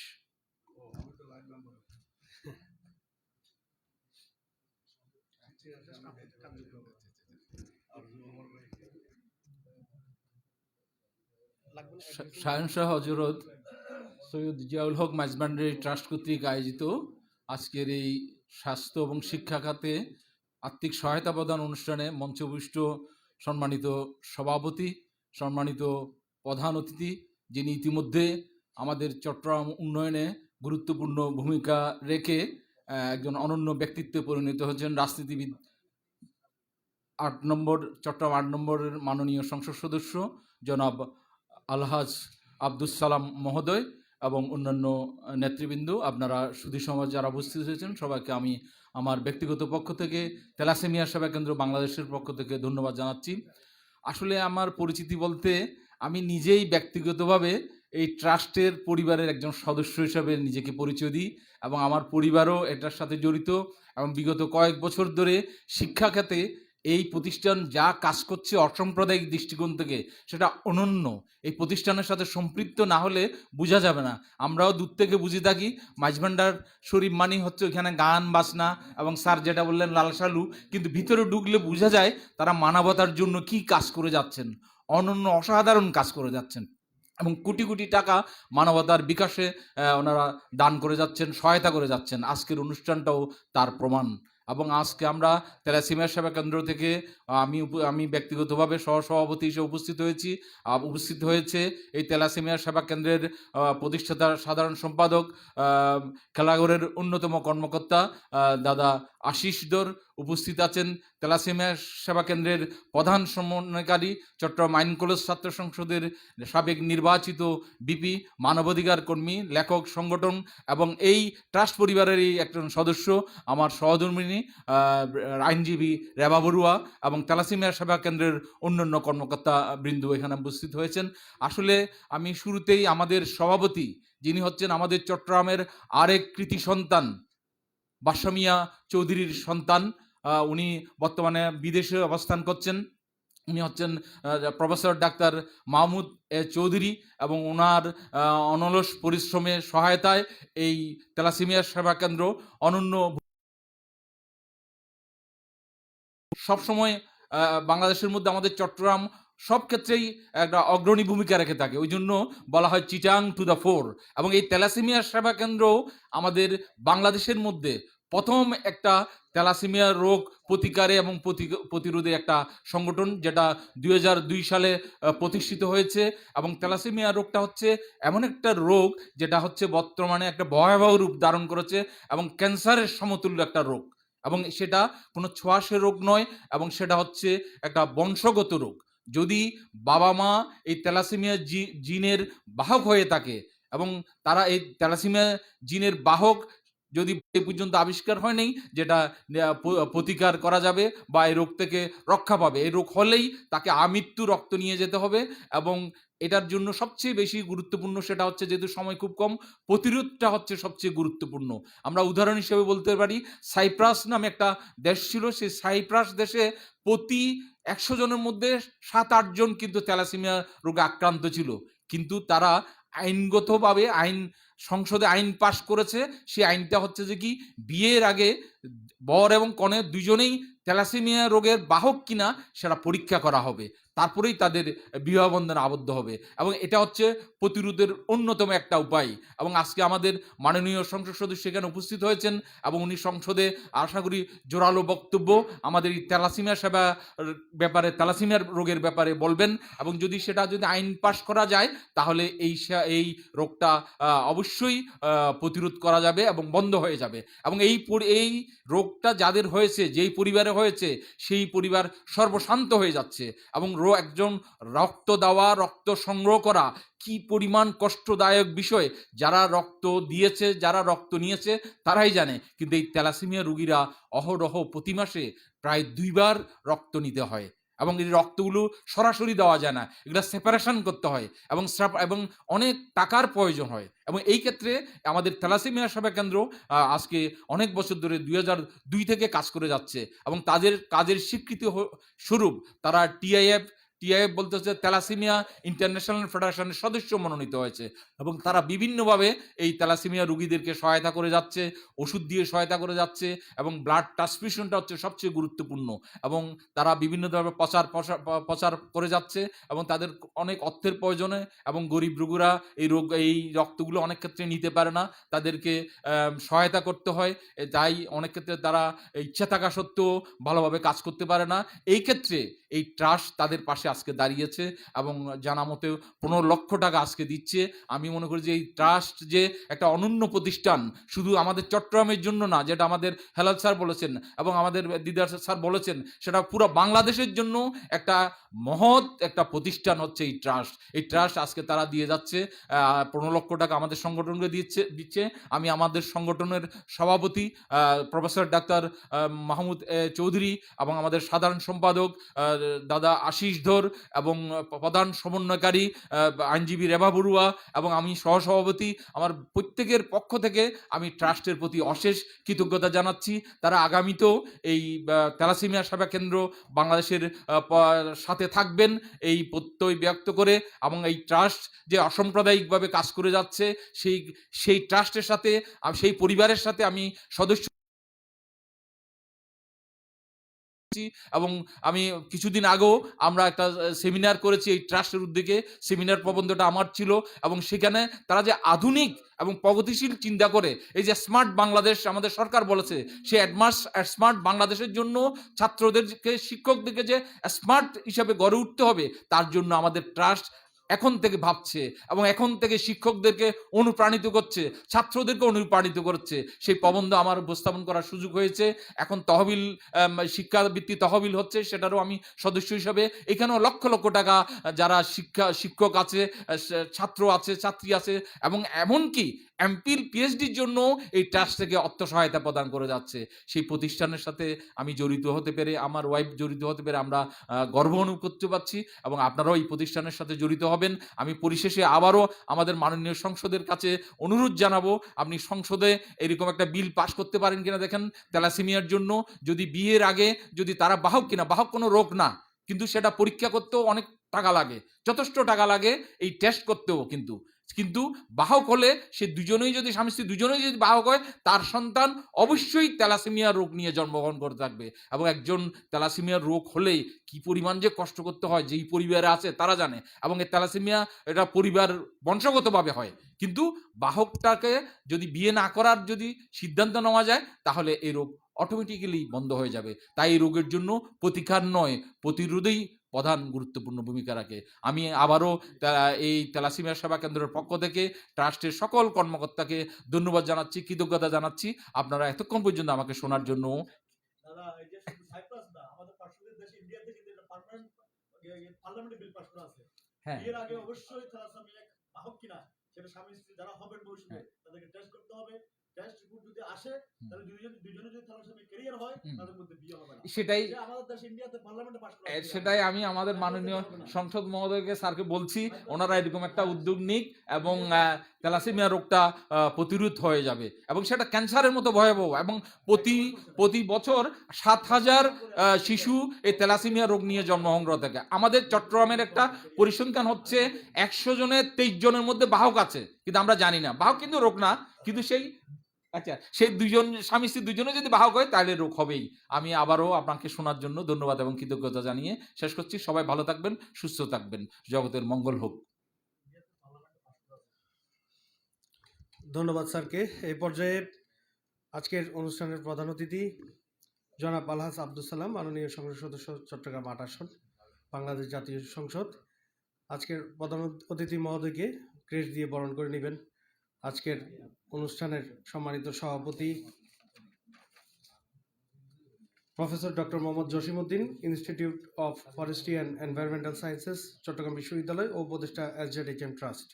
শাহেনশাহ হজরত সৈয়দ জিয়াউল হক মাইজভান্ডারি ট্রাস্ট কর্তৃক আয়োজিত আজকের এই স্বাস্থ্য এবং শিক্ষা খাতে আর্থিক সহায়তা প্রদান অনুষ্ঠানে মঞ্চভূষ্ট সম্মানিত সভাপতি, সম্মানিত প্রধান অতিথি, যিনি ইতিমধ্যে আমাদের চট্টগ্রাম উন্নয়নে গুরুত্বপূর্ণ ভূমিকা রেখে একজন অনন্য ব্যক্তিত্বে পরিণত হয়েছেন, রাজনীতিবিদ, চট্টগ্রাম ৮ নম্বরের মাননীয় সংসদ সদস্য জনাব আলহাজ আব্দুস সালাম মহোদয় এবং অন্যান্য নেতৃবৃন্দ, আপনারা সুধী সমাজ যারা উপস্থিত হয়েছেন সবাইকে আমি আমার ব্যক্তিগত পক্ষ থেকে, থ্যালাসেমিয়া সেবা কেন্দ্র বাংলাদেশের পক্ষ থেকে ধন্যবাদ জানাচ্ছি। আসলে আমার পরিচিতি বলতে আমি নিজেই ব্যক্তিগতভাবে এই ট্রাস্টের পরিবারের একজন সদস্য হিসাবে নিজেকে পরিচয় দিই এবং আমার পরিবারও এটার সাথে জড়িত এবং বিগত কয়েক বছর ধরে শিক্ষা খাতে এই প্রতিষ্ঠান যা কাজ করছে অসাম্প্রদায়িক দৃষ্টিকোণ থেকে সেটা অনন্য। এই প্রতিষ্ঠানের সাথে সম্পৃক্ত না হলে বোঝা যাবে না। আমরাও দূর থেকে বুঝে থাকি মাইজভান্ডার শরীফ মানি হচ্ছে ওইখানে গান বাজনা এবং স্যার যেটা বললেন লাল সালু, কিন্তু ভিতরে ঢুকলে বোঝা যায় তারা মানবতার জন্য কি কাজ করে যাচ্ছেন, অনন্য অসাধারণ কাজ করে যাচ্ছেন এবং কোটি কোটি টাকা মানবতার বিকাশে ওনারা দান করে যাচ্ছেন, সহায়তা করে যাচ্ছেন। আজকের অনুষ্ঠানটাও তার প্রমাণ। এবং আজকে আমরা থ্যালাসেমিয়া সেবা কেন্দ্র থেকে আমি ব্যক্তিগতভাবে সহসভাপতি হিসেবে উপস্থিত হয়েছে এই থ্যালাসেমিয়া সেবা কেন্দ্রের প্রতিষ্ঠাতা সাধারণ সম্পাদক, খেলাঘরের অন্যতম কর্মকর্তা দাদা আশিস দর উপস্থিত আছেন, থ্যালাসেমিয়া সেবা কেন্দ্রের প্রধান সমন্বয়কারী, চট্টগ্রাম আইন কলেজ ছাত্র সংসদের সাবেক নির্বাচিত বিপি, মানবাধিকার কর্মী, লেখক সংগঠন এবং এই ট্রাস্ট পরিবারেরই একজন সদস্য আমার সহধর্মিণী আইনজীবী রেবা বড়ুয়া এবং থ্যালাসেমিয়া সেবা কেন্দ্রের অন্যান্য কর্মকর্তা বৃন্দ এখানে উপস্থিত হয়েছেন। আসলে আমি শুরুতেই আমাদের সভাপতি, যিনি হচ্ছেন আমাদের চট্টগ্রামের আরেক কৃতি সন্তান, বাদশা মিয়া চৌধুরীর সন্তান, উনি বর্তমানে বিদেশে অবস্থান করছেন। উনি হচ্ছেন প্রফেসর ডাক্তার মাহমুদ চৌধুরী এবং ওনার অনলস পরিশ্রমে সহায়তায় এই থ্যালাসেমিয়া সেবা কেন্দ্র অনন্য সবসময় বাংলাদেশের মধ্যে আমাদের চট্টগ্রাম সব ক্ষেত্রেই একটা অগ্রণী ভূমিকা রেখে থাকে, ওই জন্য বলা হয় চিটাং টু দ্য ফোর। এবং এই থ্যালাসেমিয়া সেবা কেন্দ্র আমাদের বাংলাদেশের মধ্যে প্রথম একটা থ্যালাসেমিয়া রোগ প্রতিকারে এবং প্রতিরোধে একটা সংগঠন, যেটা 2002 সালে প্রতিষ্ঠিত হয়েছে। এবং থ্যালাসেমিয়া রোগটা হচ্ছে এমন একটা রোগ যেটা হচ্ছে বর্তমানে একটা ভয়াবহ রূপ ধারণ করেছে এবং ক্যান্সারের সমতুল্য একটা রোগ, এবং সেটা কোনো ছোঁয়াশে রোগ নয় এবং সেটা হচ্ছে একটা বংশগত রোগ। যদি বাবা মা এই থ্যালাসেমিয়া জিনের বাহক হয়ে থাকে এবং তারা এই থ্যালাসেমিয়া জিনের বাহক যদি এ পর্যন্ত আবিষ্কার হয়নি যেটা প্রতিকার করা যাবে বা এই রোগ থেকে রক্ষা পাবে, এই রোগ হলেই তাকে আমৃত্যু রক্ত নিয়ে যেতে হবে। এবং এটার জন্য সবচেয়ে বেশি গুরুত্বপূর্ণ সেটা হচ্ছে, যেহেতু সময় খুব কম, প্রতিরোধটা হচ্ছে সবচেয়ে গুরুত্বপূর্ণ। আমরা উদাহরণ হিসেবে বলতে পারি, সাইপ্রাস নামে একটা দেশ ছিল, সেই সাইপ্রাস দেশে প্রতি 100 জনের মধ্যে 7-8 জন কিন্তু থ্যালাসেমিয়া রোগে আক্রান্ত ছিল, কিন্তু তারা আইনগতভাবে সংসদে আইন পাশ করেছে। সেই আইনটা হচ্ছে যে কি, বিয়ের আগে বর এবং কনে দুজনেই থ্যালাসেমিয়া রোগের বাহক কিনা সেটা পরীক্ষা করা হবে, তারপরেই তাদের বিবাহ বন্ধনে আবদ্ধ হবে। এবং এটা হচ্ছে প্রতিরোধের অন্যতম একটা উপায়। এবং আজকে আমাদের মাননীয় সংসদ সদস্য এখানে উপস্থিত হয়েছেন এবং উনি সংসদে আশা করি জোরালো বক্তব্য আমাদের এই থ্যালাসেমিয়া সেবা ব্যাপারে, থ্যালাসেমিয়ার রোগের ব্যাপারে বলবেন। এবং যদি আইন পাশ করা যায় তাহলে এই রোগটা অবশ্যই প্রতিরোধ করা যাবে এবং বন্ধ হয়ে যাবে। এবং এই রোগটা যাদের হয়েছে, যেই পরিবারে হয়েছে, সেই পরিবার সর্বশান্ত হয়ে যাচ্ছে। এবং একজন রক্ত দেওয়া, রক্ত সংগ্রহ করা কি পরিমাণ কষ্টদায়ক বিষয়, যারা রক্ত দিয়েছে, যারা রক্ত নিয়েছে তারাই জানে। কিন্তু এই থ্যালাসেমিয়া রোগীরা অহরহ প্রতি মাসে প্রায় 2 বার রক্ত নিতে হয় এবং এই রক্তগুলো সরাসরি দেওয়া যায় না, এগুলো সেপারেশন করতে হয় এবং অনেক টাকার প্রয়োজন হয়। এবং এই ক্ষেত্রে আমাদের থ্যালাসেমিয়া সেবা কেন্দ্র আজকে অনেক বছর ধরে 2002 থেকে কাজ করে যাচ্ছে এবং তাদের কাজের স্বীকৃতি স্বরূপ তারা টিআইএফ বলতে হচ্ছে থ্যালাসেমিয়া ইন্টারন্যাশনাল ফেডারেশনের সদস্য মনোনীত হয়েছে। এবং তারা বিভিন্নভাবে এই থ্যালাসেমিয়া রোগীদেরকে সহায়তা করে যাচ্ছে, ওষুধ দিয়ে সহায়তা করে যাচ্ছে, এবং ব্লাড ট্রান্সফিউশনটা হচ্ছে সবচেয়ে গুরুত্বপূর্ণ। এবং তারা বিভিন্নভাবে প্রচার করে যাচ্ছে, এবং তাদের অনেক অর্থের প্রয়োজনে, এবং গরিব রোগীরা এই রক্তগুলো অনেক ক্ষেত্রে নিতে পারে না, তাদেরকে সহায়তা করতে হয়। তাই অনেক ক্ষেত্রে তারা ইচ্ছা থাকা সত্ত্বেও ভালোভাবে কাজ করতে পারে না। এই ক্ষেত্রে এই ট্রাস্ট তাদের পাশে আজকে দাঁড়িয়েছে, এবং জানা মতে 15 লক্ষ টাকা আজকে দিচ্ছে। আমি মনে করি যে এই ট্রাস্ট যে একটা অনন্য প্রতিষ্ঠান, শুধু আমাদের চট্টগ্রামের জন্য না, যেটা আমাদের হেলাল স্যার বলেছেন এবং আমাদের দিদার স্যার বলেছেন, সেটা পুরো বাংলাদেশের জন্য একটা মহৎ একটা প্রতিষ্ঠান হচ্ছে এই ট্রাস্ট। এই ট্রাস্ট আজকে তারা দিয়ে যাচ্ছে 15 লক্ষ টাকা আমাদের সংগঠনকে দিচ্ছে। আমি আমাদের সংগঠনের সভাপতি প্রফেসর ডাক্তার মাহমুদ চৌধুরী, এবং আমাদের সাধারণ সম্পাদক দাদা আশিস ধর, এবং প্রধান সমন্বয়কারী আইনজীবী রেবা বড়ুয়া, এবং আমি সহসভাপতি, আমার প্রত্যেকের পক্ষ থেকে আমি ট্রাস্টের প্রতি অশেষ কৃতজ্ঞতা জানাচ্ছি। তারা আগামীতেও এই থ্যালাসেমিয়া সেবা কেন্দ্র বাংলাদেশের সাথে থাকবেন এই প্রত্যয় ব্যক্ত করে, এবং এই ট্রাস্ট যে অসাম্প্রদায়িকভাবে কাজ করে যাচ্ছে, সেই ট্রাস্টের সাথে, সেই পরিবারের সাথে আমি সদস্য। এবং আমি কিছুদিন আগেও আমরা একটা সেমিনার করেছি এই ট্রাস্টের উদ্যোগে। সেমিনার প্রবন্ধটা আমার ছিল, এবং সেখানে তারা যে আধুনিক এবং প্রগতিশীল চিন্তা করে, এই যে স্মার্ট বাংলাদেশ আমাদের সরকার বলেছে, সেই স্মার্ট বাংলাদেশের জন্য ছাত্রদেরকে, শিক্ষকদেরকে যে স্মার্ট হিসাবে গড়ে উঠতে হবে, তার জন্য আমাদের ট্রাস্ট এখন থেকে ভাবছে, এবং এখন থেকে শিক্ষকদেরকে অনুপ্রাণিত করছে, ছাত্রদেরকে অনুপ্রাণিত করছে। সেই প্রবন্ধ আমার উপস্থাপন করার সুযোগ হয়েছে। এখন তহবিল, শিক্ষাবৃত্তি তহবিল হচ্ছে, সেটারও আমি সদস্য হিসাবে। এখানেও লক্ষ লক্ষ টাকা যারা শিক্ষক আছে, ছাত্র আছে, ছাত্রী আছে, এবং এমনকি এমপিল পিএইচডির জন্য এই ট্রাস্ট থেকে অর্থ সহায়তা প্রদান করে যাচ্ছে। সেই প্রতিষ্ঠানের সাথে আমি জড়িত হতে পেরে, আমার ওয়াইফ জড়িত হতে পেরে আমরা গর্ব অনুভব করতে পারছি, এবং আপনারাও এই প্রতিষ্ঠানের সাথে জড়িত হবেন। আমি পরিশেষে আবারও আমাদের মাননীয় সংসদের কাছে অনুরোধ জানাবো, আপনি সংসদে এরকম একটা বিল পাশ করতে পারেন কিনা দেখেন, থ্যালাসেমিয়ার জন্য। যদি বিয়ের আগে যদি তারা বাহক কিনা, বাহক কোনো রোগ না, কিন্তু সেটা পরীক্ষা করতেও অনেক টাকা লাগে, যথেষ্ট টাকা লাগে এই টেস্ট করতেও। কিন্তু বাহক হলে সে দুজনেই, যদি স্বামী স্ত্রী দুজনেই যদি বাহক হয়, তার সন্তান অবশ্যই থ্যালাসেমিয়া রোগ নিয়ে জন্মগ্রহণ করে থাকবে। এবং একজন থ্যালাসেমিয়া রোগ হলেই কি পরিমাণ যে কষ্ট করতে হয়, যেই পরিবারে আছে তারা জানে। এবং এই থ্যালাসেমিয়া এটা পরিবার বংশগতভাবে হয়, কিন্তু বাহকটাকে যদি বিয়ে না করার যদি সিদ্ধান্ত নেওয়া যায়, তাহলে এই রোগ অটোমেটিক্যালি বন্ধ হয়ে যাবে। তাই এই রোগের জন্য প্রতিকার নয়, প্রতিরোধেই প্রধান গুরুত্বপূর্ণ ভূমিকা রাখে। আমি আবারও এই থ্যালাসেমিয়া সেবা কেন্দ্রের পক্ষ থেকে ট্রাস্টের সকল কর্মকর্তাকে ধন্যবাদ জানাচ্ছি, কৃতজ্ঞতা জানাচ্ছি, আপনারা এতক্ষণ পর্যন্ত আমাকে শোনার জন্য। দাদা, এই যে শুধু সাইপ্রাস না, আমাদের পার্শ্ববর্তী দেশ ইন্ডিয়াতে কিন্তু এটা পার্মানেন্ট পার্লামেন্টে বিল পাস করা আছে। হ্যাঁ, বিয়ের আগে অবশ্যই থ্যালাসেমিয়া বাহক কিনা সেটা স্বামী স্ত্রী যারা হবেন ভবিষ্যতে, তাদেরকে টেস্ট করতে হবে। টেস্ট রিপোর্ট যদি আসে, তাহলে দুজনে যদি থ্যালাসেমিয়া ক্যারিয়ার হয়, তাদের মধ্যে বিয়ে হবে না। সেটাই যে আমাদের দেশ ইন্ডিয়াতে পার্লামেন্টে পাস করা আছে। সেটাই আমি আমাদের মাননীয় সংসদ মহোদয়কে, স্যারকে বলছি, ওনারা এরকম একটা উদ্যোগ নিক, এবং থ্যালাসেমিয়া রোগটা প্রতিরোধ হয়ে যাবে, এবং সেটা ক্যান্সারের মতো ভয়াবহ। এবং প্রতি বছর 7,000 শিশু এই থ্যালাসেমিয়া রোগ নিয়ে জন্মগ্রহণ করে থাকে। আমাদের চট্টগ্রামের একটা পরিসংখ্যান হচ্ছে 100 জনের 23 জনের মধ্যে বাহক আছে, কিন্তু আমরা জানি না। বাহক কিন্তু রোগ না, কিন্তু সেই দুজন স্বামী স্ত্রী দুজনে যদি বাহক হয়, তাহলে রোগ হবেই। আমি আবারও আপনাকে শোনার জন্য ধন্যবাদ এবং কৃতজ্ঞতা জানিয়ে শেষ করছি। সবাই ভালো থাকবেন, সুস্থ থাকবেন, জগতের মঙ্গল হোক। ধন্যবাদ স্যারকে। এই পর্যায়ে আজকের অনুষ্ঠানের প্রধান অতিথি জনাব আলহাজ আব্দুল সালাম, মাননীয় সংসদ সদস্য, চট্টগ্রাম ৮ আসন, বাংলাদেশ জাতীয় সংসদ। আজকের প্রধান অতিথি মহোদয়কে ক্রেস্ট দিয়ে বরণ করে নেবেন আজকের অনুষ্ঠানের সম্মানিত সভাপতি professor doctor Mohammad Jasimuddin, institute of forestry and environmental sciences, Chittagong বিশ্ববিদ্যালয় ও উপদেষ্টা SZHM ট্রাস্ট।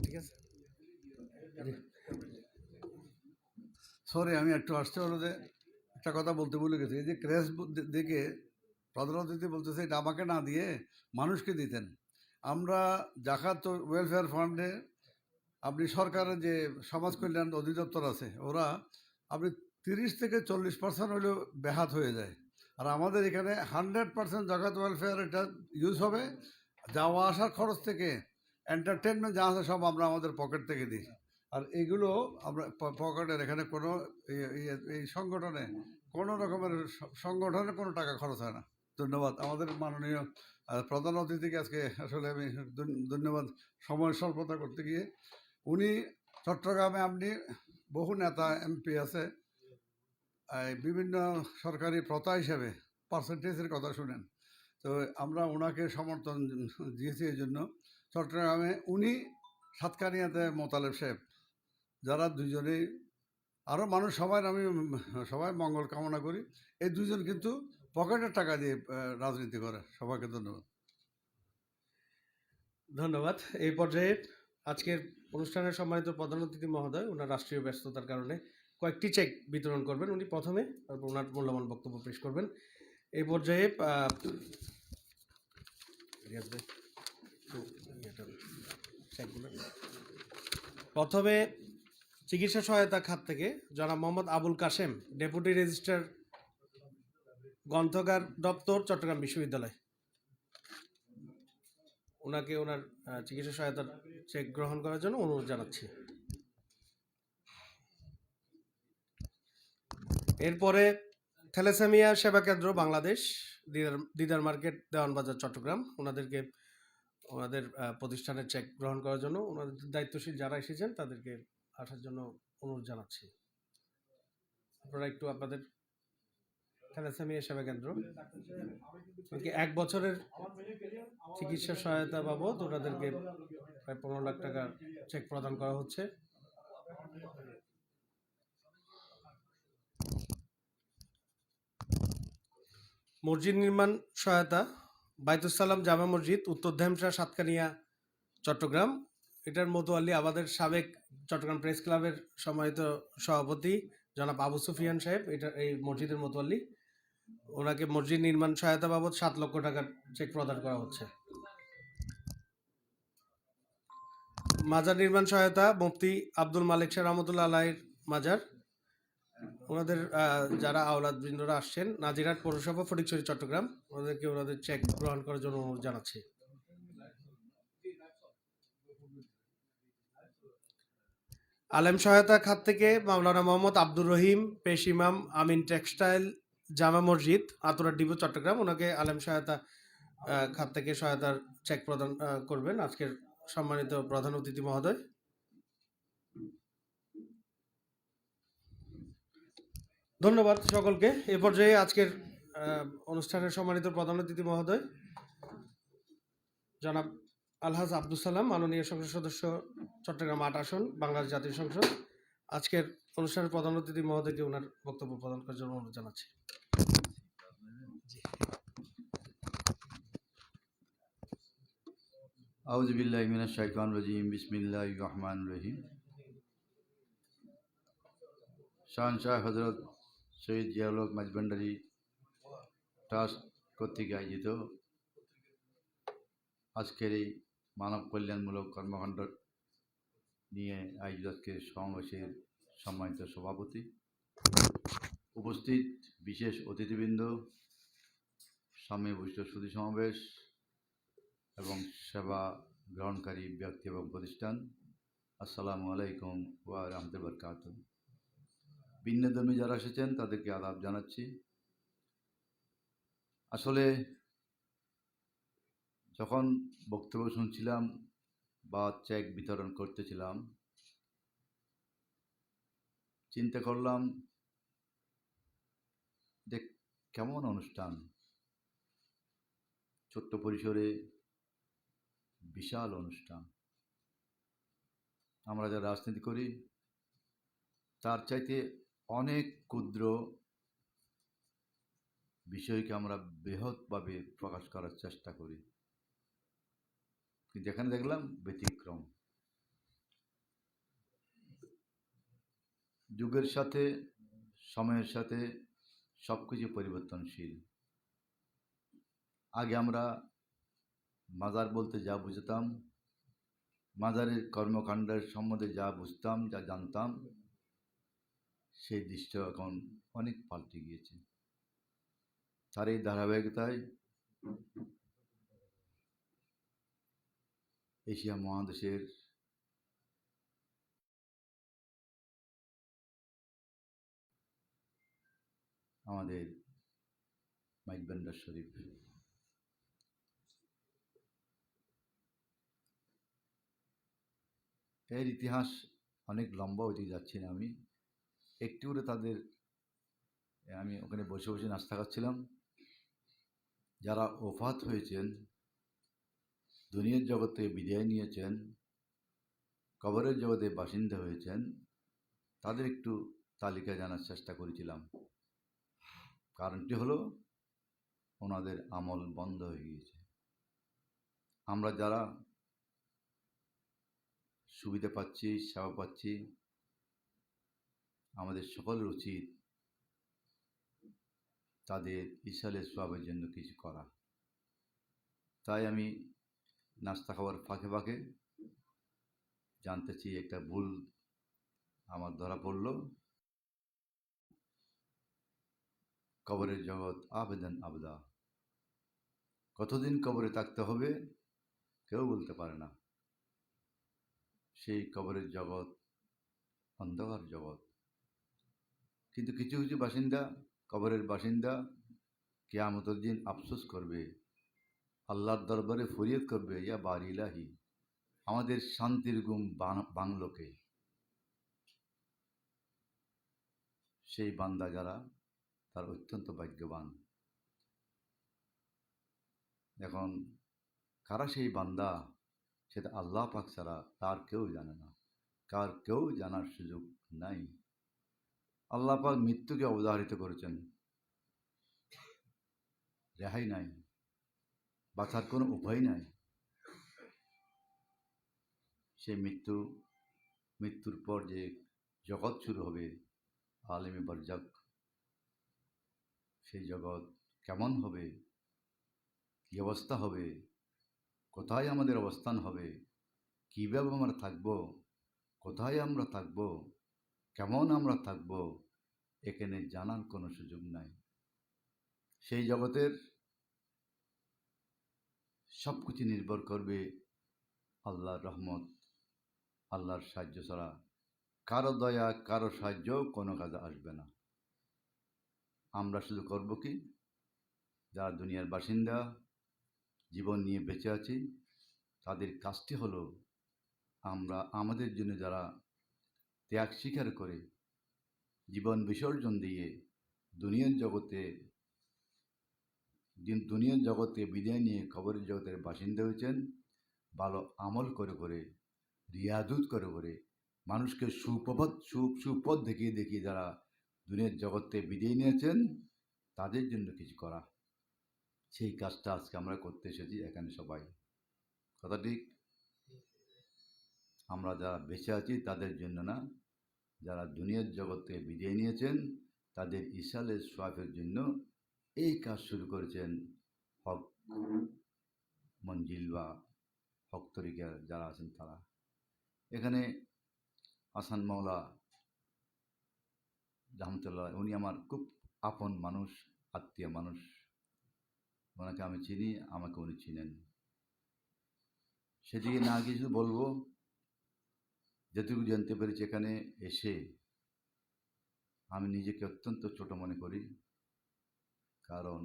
ঠিক আছে, সরি, আমি একটু আসতে হলো যে একটা কথা বলতে ভুলে গেছি। এই যে ক্র্যাশ দেখে প্রধান অতিথি বলতেছে এটা আমাকে না দিয়ে মানুষকে দিতেন। আমরা জাকাত ওয়েলফেয়ার ফান্ডে আপনি সরকারের যে সমাজ কল্যাণ অধিদপ্তর আছে ওরা আপনি 30 থেকে 40% হলেও ব্যাহাত হয়ে যায়। আর আমাদের এখানে 100% জাকাত ওয়েলফেয়ার এটা ইউজ হবে। যাওয়া আসার খরচ থেকে এন্টারটেনমেন্ট যা আছে সব আমরা আমাদের পকেট থেকে দিই। আর এগুলো আমরা পকেটের এখানে কোনো এই সংগঠনে কোনো রকমের সংগঠনে কোনো টাকা খরচ হয় না। ধন্যবাদ আমাদের মাননীয় প্রধান অতিথিকে আজকে আসলে আমি ধন্যবাদ সময় স্বল্পতা করতে গিয়ে। উনি চট্টগ্রামে আপনি বহু নেতা এমপি আছে বিভিন্ন সরকারি প্রথা হিসেবে পার্সেন্টেজের কথা শুনেন, তো আমরা ওনাকে সমর্থন দিয়েছি। এই জন্য চট্টগ্রামে উনি সাতকানিয়াতে মোতালেব সাহেব যারা দুজনেই আরও মানুষ সবাই মঙ্গল কামনা করি। এই দুজন কিন্তু পকেটের টাকা দিয়ে রাজনীতি করে। সবাইকে ধন্যবাদ। ধন্যবাদ। এই পর্যায়ে আজকের অনুষ্ঠানের সম্মানিত প্রধান অতিথি মহোদয় ওনার রাষ্ট্রীয় ব্যস্ততার কারণে কয়েকটি চেক বিতরণ করবেন উনি প্রথমে, তারপর ওনার মূল্যবান বক্তব্য পেশ করবেন। এই পর্যায়ে প্রথমে চিকিৎসা সহায়তা খাত থেকে জনাব মোহাম্মদ আবুল কাশেম, ডেপুটি রেজিস্ট্রার গ্রন্থাগার দপ্তর, চট্টগ্রাম বিশ্ববিদ্যালয়, ওনাকে ওনার চিকিৎসা সহায়তার চেক গ্রহণ করার জন্য অনুরোধ জানাচ্ছি। এরপরে থ্যালাসেমিয়া সেবা কেন্দ্র বাংলাদেশ, দিদার মার্কেট, দেওয়ানবাজার, চট্টগ্রাম, ওনাদের প্রতিষ্ঠানের চেক গ্রহণ করার জন্য ওনাদের দায়িত্বশীল যারা এসেছেন তাদেরকে আসার জন্য অনুরোধ জানাচ্ছি। আপনারা একটু আপনাদের থ্যালাসেমিয়া সেবা কেন্দ্র 1 বছরের চিকিৎসা সহায়তা বাবদ ওনাদেরকে প্রায় 15 লাখ টাকার চেক প্রদান করা হচ্ছে। মসজিদ নির্মাণ সহায়তা বাইতুস সালাম জামা মসজিদ, উত্তর ঢেমশা, সাতকানিয়া, চট্টগ্রাম। এটার মতোয়ালি আমাদের সাবেক চট্টগ্রাম প্রেস ক্লাবের সম্মানিত সভাপতি জনাব আবু সুফিয়ান সাহেব, এই মসজিদের মতোয়ালি, ওনাকে মসজিদ নির্মাণ সহায়তা বাবদ 7 লক্ষ টাকার চেক প্রদান করা হচ্ছে। মাজার নির্মাণ সহায়তা মুফতি আব্দুল মালিক শাহ রহমতুল্লাহ আলাইহির মাজার, ওনাদের যারা আওলাদ বৃন্দরা আসছেন, নাজিরহাট পৌরসভা, ফটিকছড়ি, চট্টগ্রাম, ওনাদেরকে ওনাদের চেক গ্রহণ করার জন্য অনুরোধ জানাচ্ছি। আলেম সহায়তা খাত থেকে মাওলানা মোহাম্মদ আব্দুর রহিম, পেশ ইমাম, আমিন টেক্সটাইল, জামা মসজিদ, আতুরা ডিপো, চট্টগ্রাম, ওনাকে আলেম সহায়তা খাত থেকে সহায়তার চেক প্রদান করবেন আজকের সম্মানিত প্রধান অতিথি মহোদয়। ধন্যবাদ সকলকে। এ পর্যায়ে আজকের অনুষ্ঠানের সম্মানিত প্রধান অতিথি মহোদয় জনাব আলহাজ আব্দুল সালাম, মাননীয় সংসদ সদস্য, চট্টগ্রাম 8 আসন, বাংলাদেশ জাতীয় সংসদ, আজকের অনুষ্ঠানের প্রধান অতিথি মহোদয়কে ওনার বক্তব্য প্রদান করার জন্য অনুরোধ জানাচ্ছি। আউযু বিল্লাহি মিনাশ শাইতানির রাজিম, বিসমিল্লাহির রহমানির রহিম। শাহ হযরত সৈয়দ জিয়াউল হক মাইজভান্ডারী ট্রাস্ট কর্তৃক আয়োজিত আজকের এই মানব কল্যাণমূলক কর্মকাণ্ড নিয়ে আয়োজিত আজকের সমাবেশের সম্মানিত সভাপতি, উপস্থিত বিশেষ অতিথিবৃন্দ, সামনে বৈশিষ্ট্য সুধী সমাবেশ এবং সেবা গ্রহণকারী ব্যক্তি এবং প্রতিষ্ঠান, আসসালামু আলাইকুম ওয়া রাহমাতুল্লাহি ওয়া বারাকাতুহু। ভিন্নধর্মী যারা এসেছেন তাদেরকে আদাব জানাচ্ছি। আসলে যখন বক্তব্য শুনছিলাম বা চেক বিতরণ করতেছিলাম, চিন্তা করলাম দেখ কেমন অনুষ্ঠান, ছোট্ট পরিসরে বিশাল অনুষ্ঠান। আমরা যারা রাজনীতি করি তার চাইতে অনেক ক্ষুদ্র বিষয়কে আমরা বৃহৎভাবে প্রকাশ করার চেষ্টা করি, কিন্তু এখানে দেখলাম ব্যতিক্রম। যুগের সাথে, সময়ের সাথে সব কিছু পরিবর্তনশীল। আগে আমরা মাজার বলতে যা বুঝতাম, মাজারের কর্মকাণ্ডের সম্বন্ধে যা বুঝতাম, যা জানতাম, সেই দৃশ্য এখন অনেক পাল্টে গিয়েছে। তার এই ধারাবাহিকতায় এশিয়া মহাদেশের আমাদের মাইজভান্ডার শরীফ, এর ইতিহাস অনেক লম্বা, ওইদিকে যাচ্ছি না আমি। একটু করে আমি ওখানে বসে বসে নাস্তা খাচ্ছিলাম। যারা ওফাত হয়েছেন, দুনিয়ার জগতে বিদায় নিয়েছেন, কবরের জগতে বাসিন্দা হয়েছেন, তাদের একটু তালিকা জানার চেষ্টা করেছিলাম। কারণটি হলো ওনাদের আমল বন্ধ হয়ে গিয়েছে। আমরা যারা সুবিধা পাচ্ছি, সেবা পাচ্ছি, আমাদের সকলের উচিত তাদের ইসালে সোয়াবের জন্য কিছু করা। তাই আমি নাস্তা খাওয়ার ফাঁকে ফাঁকে জানতেছি, একটা ভুল আমার ধরা পড়ল। কবরের জগৎ আবেদন আবদা, কতদিন কবরে থাকতে হবে কেউ বলতে পারে না। সেই কবরের জগৎ অন্ধকার জগৎ। কিন্তু কিছু কিছু বাসিন্দা, কবরের বাসিন্দা, কিয়ামতের দিন আফসোস করবে, আল্লাহর দরবারে ফরিয়াদ করবে, ইয়া বারি ইলাহি, আমাদের শান্তির ঘুম বাংলোকে। সেই বান্দা যারা, তারা অত্যন্ত ভাগ্যবান। এখন কারা সেই বান্দা, সেটা আল্লাহ পাক ছাড়া তার কেউ জানে না, কার কেউ জানার সুযোগ নাই। আল্লাহ পাক মৃত্যুকে অবধারিত করেছেন, রেহাই নাই, বাঁচার কোনো উপায় নাই। সেই মৃত্যুর পর যে জগৎ শুরু হবে, আলেমে বারজাক, সেই জগৎ কেমন হবে, কী অবস্থা হবে, কোথায় আমাদের অবস্থান হবে, কীভাবে আমরা থাকবো, কোথায় আমরা থাকবো, কেমন আমরা থাকবো, এখানে জানার কোনো সুযোগ নাই। সেই জগতের সব কিছু নির্ভর করবে আল্লাহর রহমত, আল্লাহর সাহায্য ছাড়া কারো দয়া, কারো সাহায্য কোনো কাজে আসবে না। আমরা শুধু করব কি, যারা দুনিয়ার বাসিন্দা, জীবন নিয়ে বেঁচে আছি, তাদের কাজটি হলো আমরা আমাদের জন্য যারা ত্যাগ স্বীকার করে জীবন বিসর্জন দিয়ে দুনিয়ার জগতে বিদায় নিয়ে কবরের জগতের বাসিন্দা হয়েছেন, ভালো আমল করে করে, রিয়াদুত করে করে, মানুষকে সুপথ দেখিয়ে দেখিয়ে যারা দুনিয়ার জগতে বিদায় নিয়েছেন, তাদের জন্য কিছু করা। সেই কাজটা আজকে আমরা করতে এসেছি এখানে সবাই। কথা ঠিক? আমরা যারা বেঁচে আছি তাদের জন্য না, যারা দুনিয়ার জগতে বিদায় নিয়েছেন তাদের ইসালে সোয়াবের জন্য এই কাজ শুরু করেছেন হক মঞ্জিল বা হক তরিকার যারা আছেন তারা। এখানে হাসান মাওলা রহমতুল্লাহ, উনি আমার খুব আপন মানুষ, আত্মীয় মানুষ। ওনাকে আমি চিনি, আমাকে উনি চিনেন। সেদিকে না কিছু বলবো, যেটুকু জানতে পেরেছি এখানে এসে আমি নিজেকে অত্যন্ত ছোট মনে করি। কারণ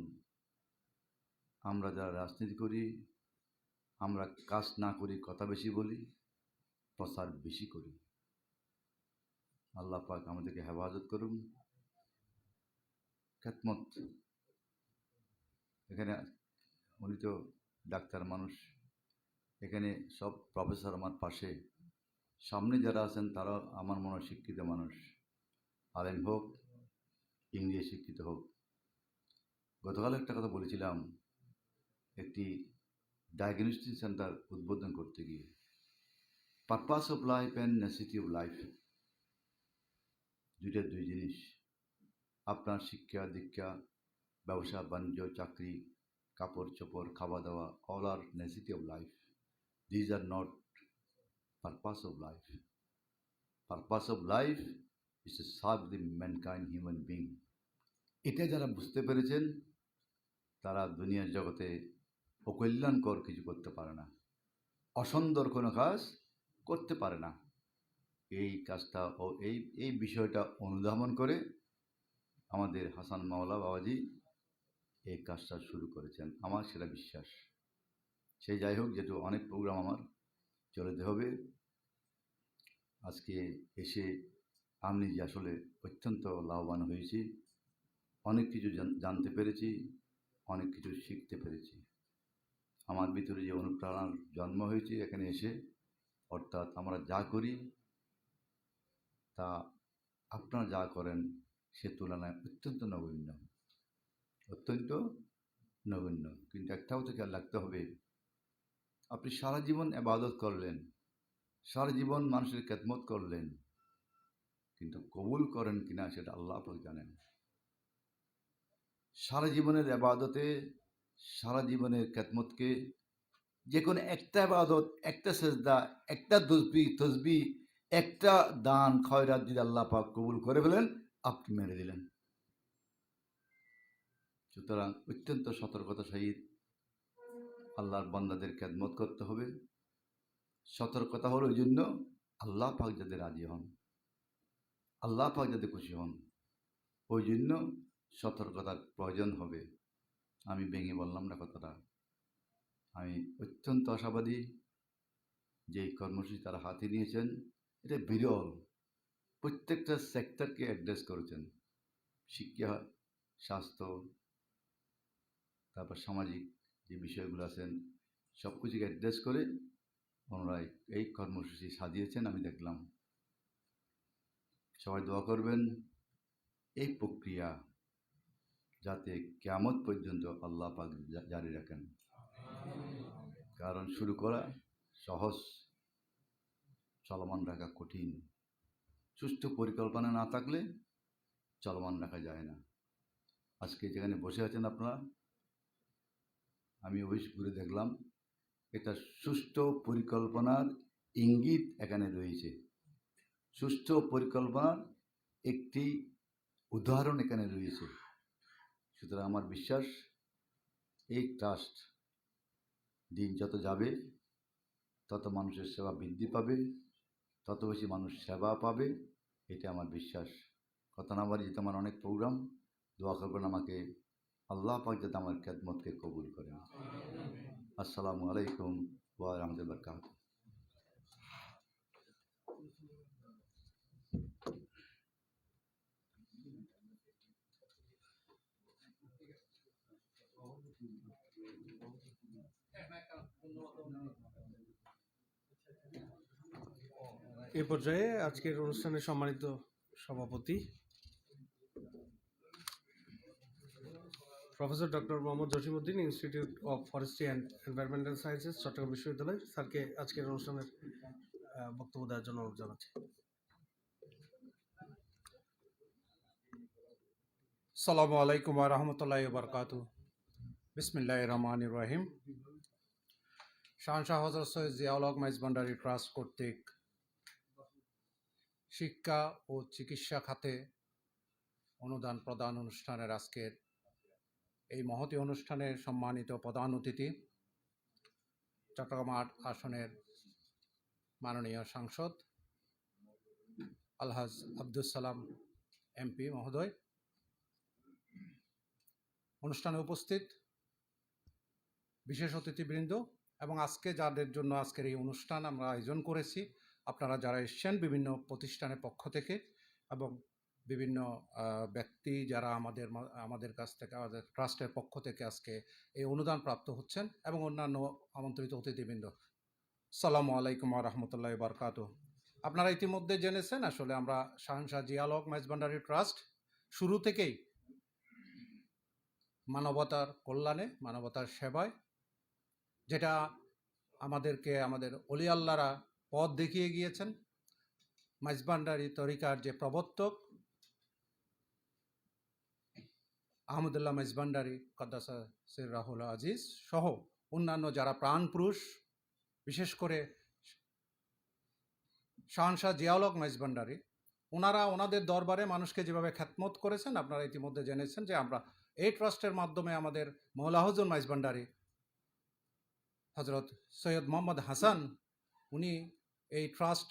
আমরা যারা রাজনীতি করি, আমরা কাজ না করি, কথা বেশি বলি, প্রচার বেশি করি। আল্লাহ পাক আমাদেরকে হেফাজত করুন। খেদমত, এখানে উনি তো ডাক্তার মানুষ, এখানে সব প্রফেসর আমার পাশে, সামনে যারা আছেন তারাও আমার মনে হয় শিক্ষিত মানুষ, আলেম হোক, ইংরেজি শিক্ষিত হোক। গতকাল একটা কথা বলেছিলাম, একটি ডায়াগনস্টিক সেন্টার উদ্বোধন করতে গিয়ে, purpose of life and necessity of life, দুই জিনিস। আপনার শিক্ষা দীক্ষা, ব্যবসা বাণিজ্য, চাকরি, কাপড় চোপড়, খাওয়া দাওয়া, all are necessity of life. These are not purpose of life. Purpose of life is to serve the mankind, human being. এটা যারা বুঝতে পেরেছেন তারা দুনিয়ার জগতে অকল্যাণকর কিছু করতে পারে না, অসুন্দর কোনো কাজ করতে পারে না। এই কাজটা ও এই বিষয়টা অনুধাবন করে আমাদের হাসান মাওলা বাবাজি এই কাজটা শুরু করেছেন, আমার সেটা বিশ্বাস। সে যাই হোক, যেহেতু অনেক প্রোগ্রাম আমার চলে যেতে হবে, আজকে এসে আমি যে আসলে অত্যন্ত লাভবান হয়েছি, অনেক কিছু জানতে পেরেছি, অনেক কিছু শিখতে পেরেছি। আমার ভিতরে যে অনুপ্রেরণার জন্ম হয়েছে এখানে এসে, অর্থাৎ আমরা যা করি তা আপনারা যা করেন সে তুলনায় অত্যন্ত নগণ্য, অত্যন্ত নগণ্য। কিন্তু একটাও তো খেয়াল রাখতে হবে, আপনি সারা জীবন ইবাদত করলেন, সারা জীবন মানুষের খেদমত করলেন, কিন্তু কবুল করেন কিনা সেটা আল্লাহ পাক জানেন। সারা জীবনের ইবাদতে, সারা জীবনের খেদমতকে যে কোনো একটা ইবাদত, একটা সেজদা, একটা তসবি, একটা দান খয়রাত যদি আল্লাহ পাক কবুল করে ফেলেন, আপনি মেরে দিলেন। সুতরাং অত্যন্ত সতর্কতার সহিত আল্লাহর বান্দাদের খেদমত করতে হবে। সতর্কতা হলো ওই জন্য, আল্লাহ পাক যাতে রাজি হন, আল্লাহ পাক যাতে খুশি হন, ওই জন্য সতর্কতার প্রয়োজন হবে। আমি ভেঙে বললাম না কথাটা। আমি অত্যন্ত আশাবাদী যে এই কর্মসূচি তারা হাতে নিয়েছেন, এটা বিরল। প্রত্যেকটা সেক্টরকে অ্যাড্রেস করেছেন, শিক্ষা, স্বাস্থ্য, তারপর সামাজিক যে বিষয়গুলো আছেন সব কিছুকে অ্যাড্রেস করে ওনারা এই কর্মসূচি সাজিয়েছেন, আমি দেখলাম। সবাই দোয়া করবেন এই প্রক্রিয়া যাতে কিয়ামত পর্যন্ত আল্লাহ পাক জারি রাখেন। কারণ শুরু করা সহজ, চলমান রাখা কঠিন। সুষ্ঠু পরিকল্পনা না থাকলে চলমান রাখা যায় না। আজকে যেখানে বসে আছেন আপনারা, আমি অফিস ঘুরে দেখলাম, এটা সুষ্ঠু পরিকল্পনার ইঙ্গিত এখানে রয়েছে। সুষ্ঠু পরিকল্পনার একটি উদাহরণ এখানে রয়েছে। সুতরাং আমার বিশ্বাস এই ট্রাস্ট দিন যত যাবে তত মানুষের সেবা বৃদ্ধি পাবে, তত বেশি মানুষ সেবা পাবে, এটা আমার বিশ্বাস। কথা না বাড়ি, যেতে আমার অনেক প্রোগ্রাম, দোয়া করবেন আমাকে আল্লাহ পাক যাতে আমার খেদমতকে কবুল করেন। আসসালামু আলাইকুম ওয়া রাহমাতুল্লাহি ওয়া বারাকাতুহু। এ পর্যায়ে আজকের অনুষ্ঠানের সম্মানিত সভাপতি professor doctor Mohammad Jasimuddin, institute of forestry and environmental sciences, Chittagong বিশ্ববিদ্যালয়, স্যারকে আজকের অনুষ্ঠানের বক্তব্য দেওয়ার জন্য অনুরোধ জানাচ্ছি। আসসালামু আলাইকুম ওয়া রাহমাতুল্লাহি ওয়া বারাকাতুহু। বিসমিল্লাহির রহমানির রহিম। শাহনশাহ হযরত সৈয়দ জিয়াউল হক মেজবান্ডারি ট্রাস্ট কর্তৃক শিক্ষা ও চিকিৎসা খাতে অনুদান প্রদান অনুষ্ঠানের আজকের এই মহতী অনুষ্ঠানের সম্মানিত প্রধান অতিথি, চট্টগ্রাম ৮ আসনের মাননীয় সাংসদ আলহাজ আব্দুস সালাম এমপি মহোদয়, অনুষ্ঠানে উপস্থিত বিশেষ অতিথিবৃন্দ এবং আজকে যাদের জন্য আজকের এই অনুষ্ঠান আমরা আয়োজন করেছি, আপনারা যারা এসছেন বিভিন্ন প্রতিষ্ঠানের পক্ষ থেকে এবং বিভিন্ন ব্যক্তি যারা আমাদের কাছ থেকে, আমাদের ট্রাস্টের পক্ষ থেকে আজকে এই অনুদান প্রাপ্ত হচ্ছেন এবং অন্যান্য আমন্ত্রিত অতিথিবৃন্দ, আসসালামু আলাইকুম ওয়া রাহমাতুল্লাহি ওয়া বারাকাতুহু। আপনারা ইতিমধ্যে জেনেছেন, আসলে আমরা শাহনশাহ জিয়াউল হক মেজবান্ডারি ট্রাস্ট শুরু থেকেই মানবতার কল্যাণে, মানবতার সেবায়, যেটা আমাদেরকে আমাদের অলি আল্লাহরা পথ দেখিয়ে গিয়েছেন, মেজবান্ডারি তরিকার যে প্রবর্তক আহমদুল্লাহ মেজবান্ডারি কদ্দাসা সির রাহুল আজিজ সহ অন্যান্য যারা প্রাণপুরুষ, বিশেষ করে শাহনশাহ জিয়াউল হক মেজবান্ডারি, ওনারা ওনাদের দরবারে মানুষকে যেভাবে খ্যাতমত করেছেন আপনারা ইতিমধ্যে জেনেছেন যে আমরা এই ট্রাস্টের মাধ্যমে আমাদের মৌলা হুজুর মেজবান্ডারি হজরত সৈয়দ মোহাম্মদ হাসান উনি এই ট্রাস্ট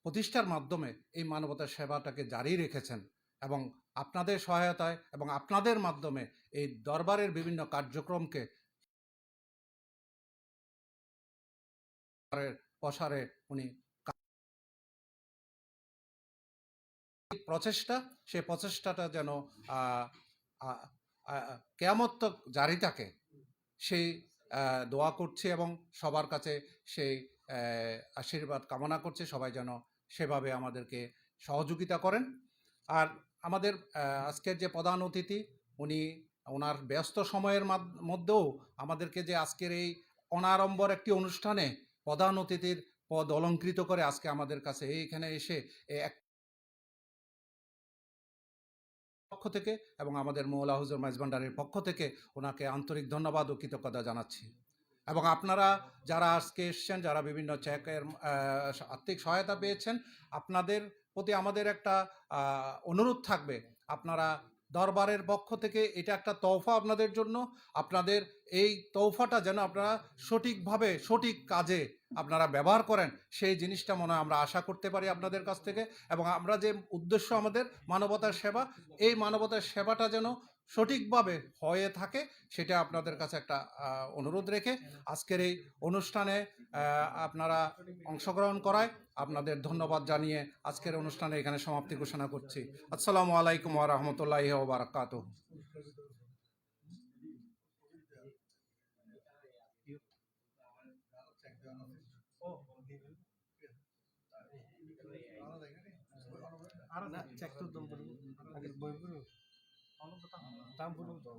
প্রতিষ্ঠার মাধ্যমে এই মানবতার সেবাটাকে জারি রেখেছেন এবং আপনাদের সহায়তায় এবং আপনাদের মাধ্যমে এই দরবারের বিভিন্ন কার্যক্রমকে প্রসারে উনি প্রচেষ্টা, সেই প্রচেষ্টাটা যেন কেয়ামত তক জারি থাকে সেই দোয়া করছি এবং সবার কাছে সেই আশীর্বাদ কামনা করছি সবাই যেন সেভাবে আমাদেরকে সহযোগিতা করেন। আর আমাদের আজকের যে প্রধান অতিথি উনি ওনার ব্যস্ত সময়ের মধ্যেও আমাদেরকে যে আজকের এই অনাড়ম্বর একটি অনুষ্ঠানে প্রধান অতিথির পদ অলঙ্কৃত করে আজকে আমাদের কাছে এইখানে এসে এক পক্ষ থেকে এবং আমাদের মৌলা হুজুর মেজবান্ডারির পক্ষ থেকে ওনাকে আন্তরিক ধন্যবাদ ও কৃতজ্ঞতা জানাচ্ছি। এবং আপনারা যারা আজকে এসছেন, যারা বিভিন্ন চেকের আর্থিক সহায়তা পেয়েছেন, আপনাদের প্রতি আমাদের একটা অনুরোধ থাকবে, আপনারা দরবারের পক্ষ থেকে এটা একটা তৌফা আপনাদের জন্য, আপনাদের এই তৌফাটা যেন আপনারা সঠিকভাবে সঠিক কাজে আপনারা ব্যবহার করেন, সেই জিনিসটা মনে হয় আমরা আশা করতে পারি আপনাদের কাছ থেকে। এবং আমরা যে উদ্দেশ্য আমাদের মানবতার সেবা, এই মানবতার সেবাটা যেন সঠিকভাবে হয়ে থাকে সেটা আপনাদের কাছে একটা অনুরোধ রেখে আজকের এই অনুষ্ঠানে আপনারা অংশগ্রহণ করায় আপনাদের ধন্যবাদ জানিয়ে আজকের অনুষ্ঠানে এখানে সমাপ্তি ঘোষণা করছি। আসসালামু আলাইকুম ওয়া রাহমাতুল্লাহি ওয়া বারাকাতুহু। না চেক তো দম বলুন আগে বই বলুন দাম বলুন তো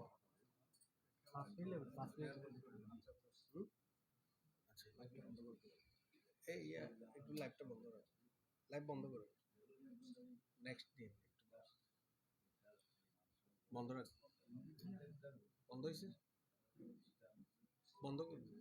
আচ্ছা এই একটু লাইভটা বন্ধ করো, লাইভ বন্ধ করো, নেক্সট দিন বন্ধ রাখ, বন্ধ হয়েছে, বন্ধ করুন।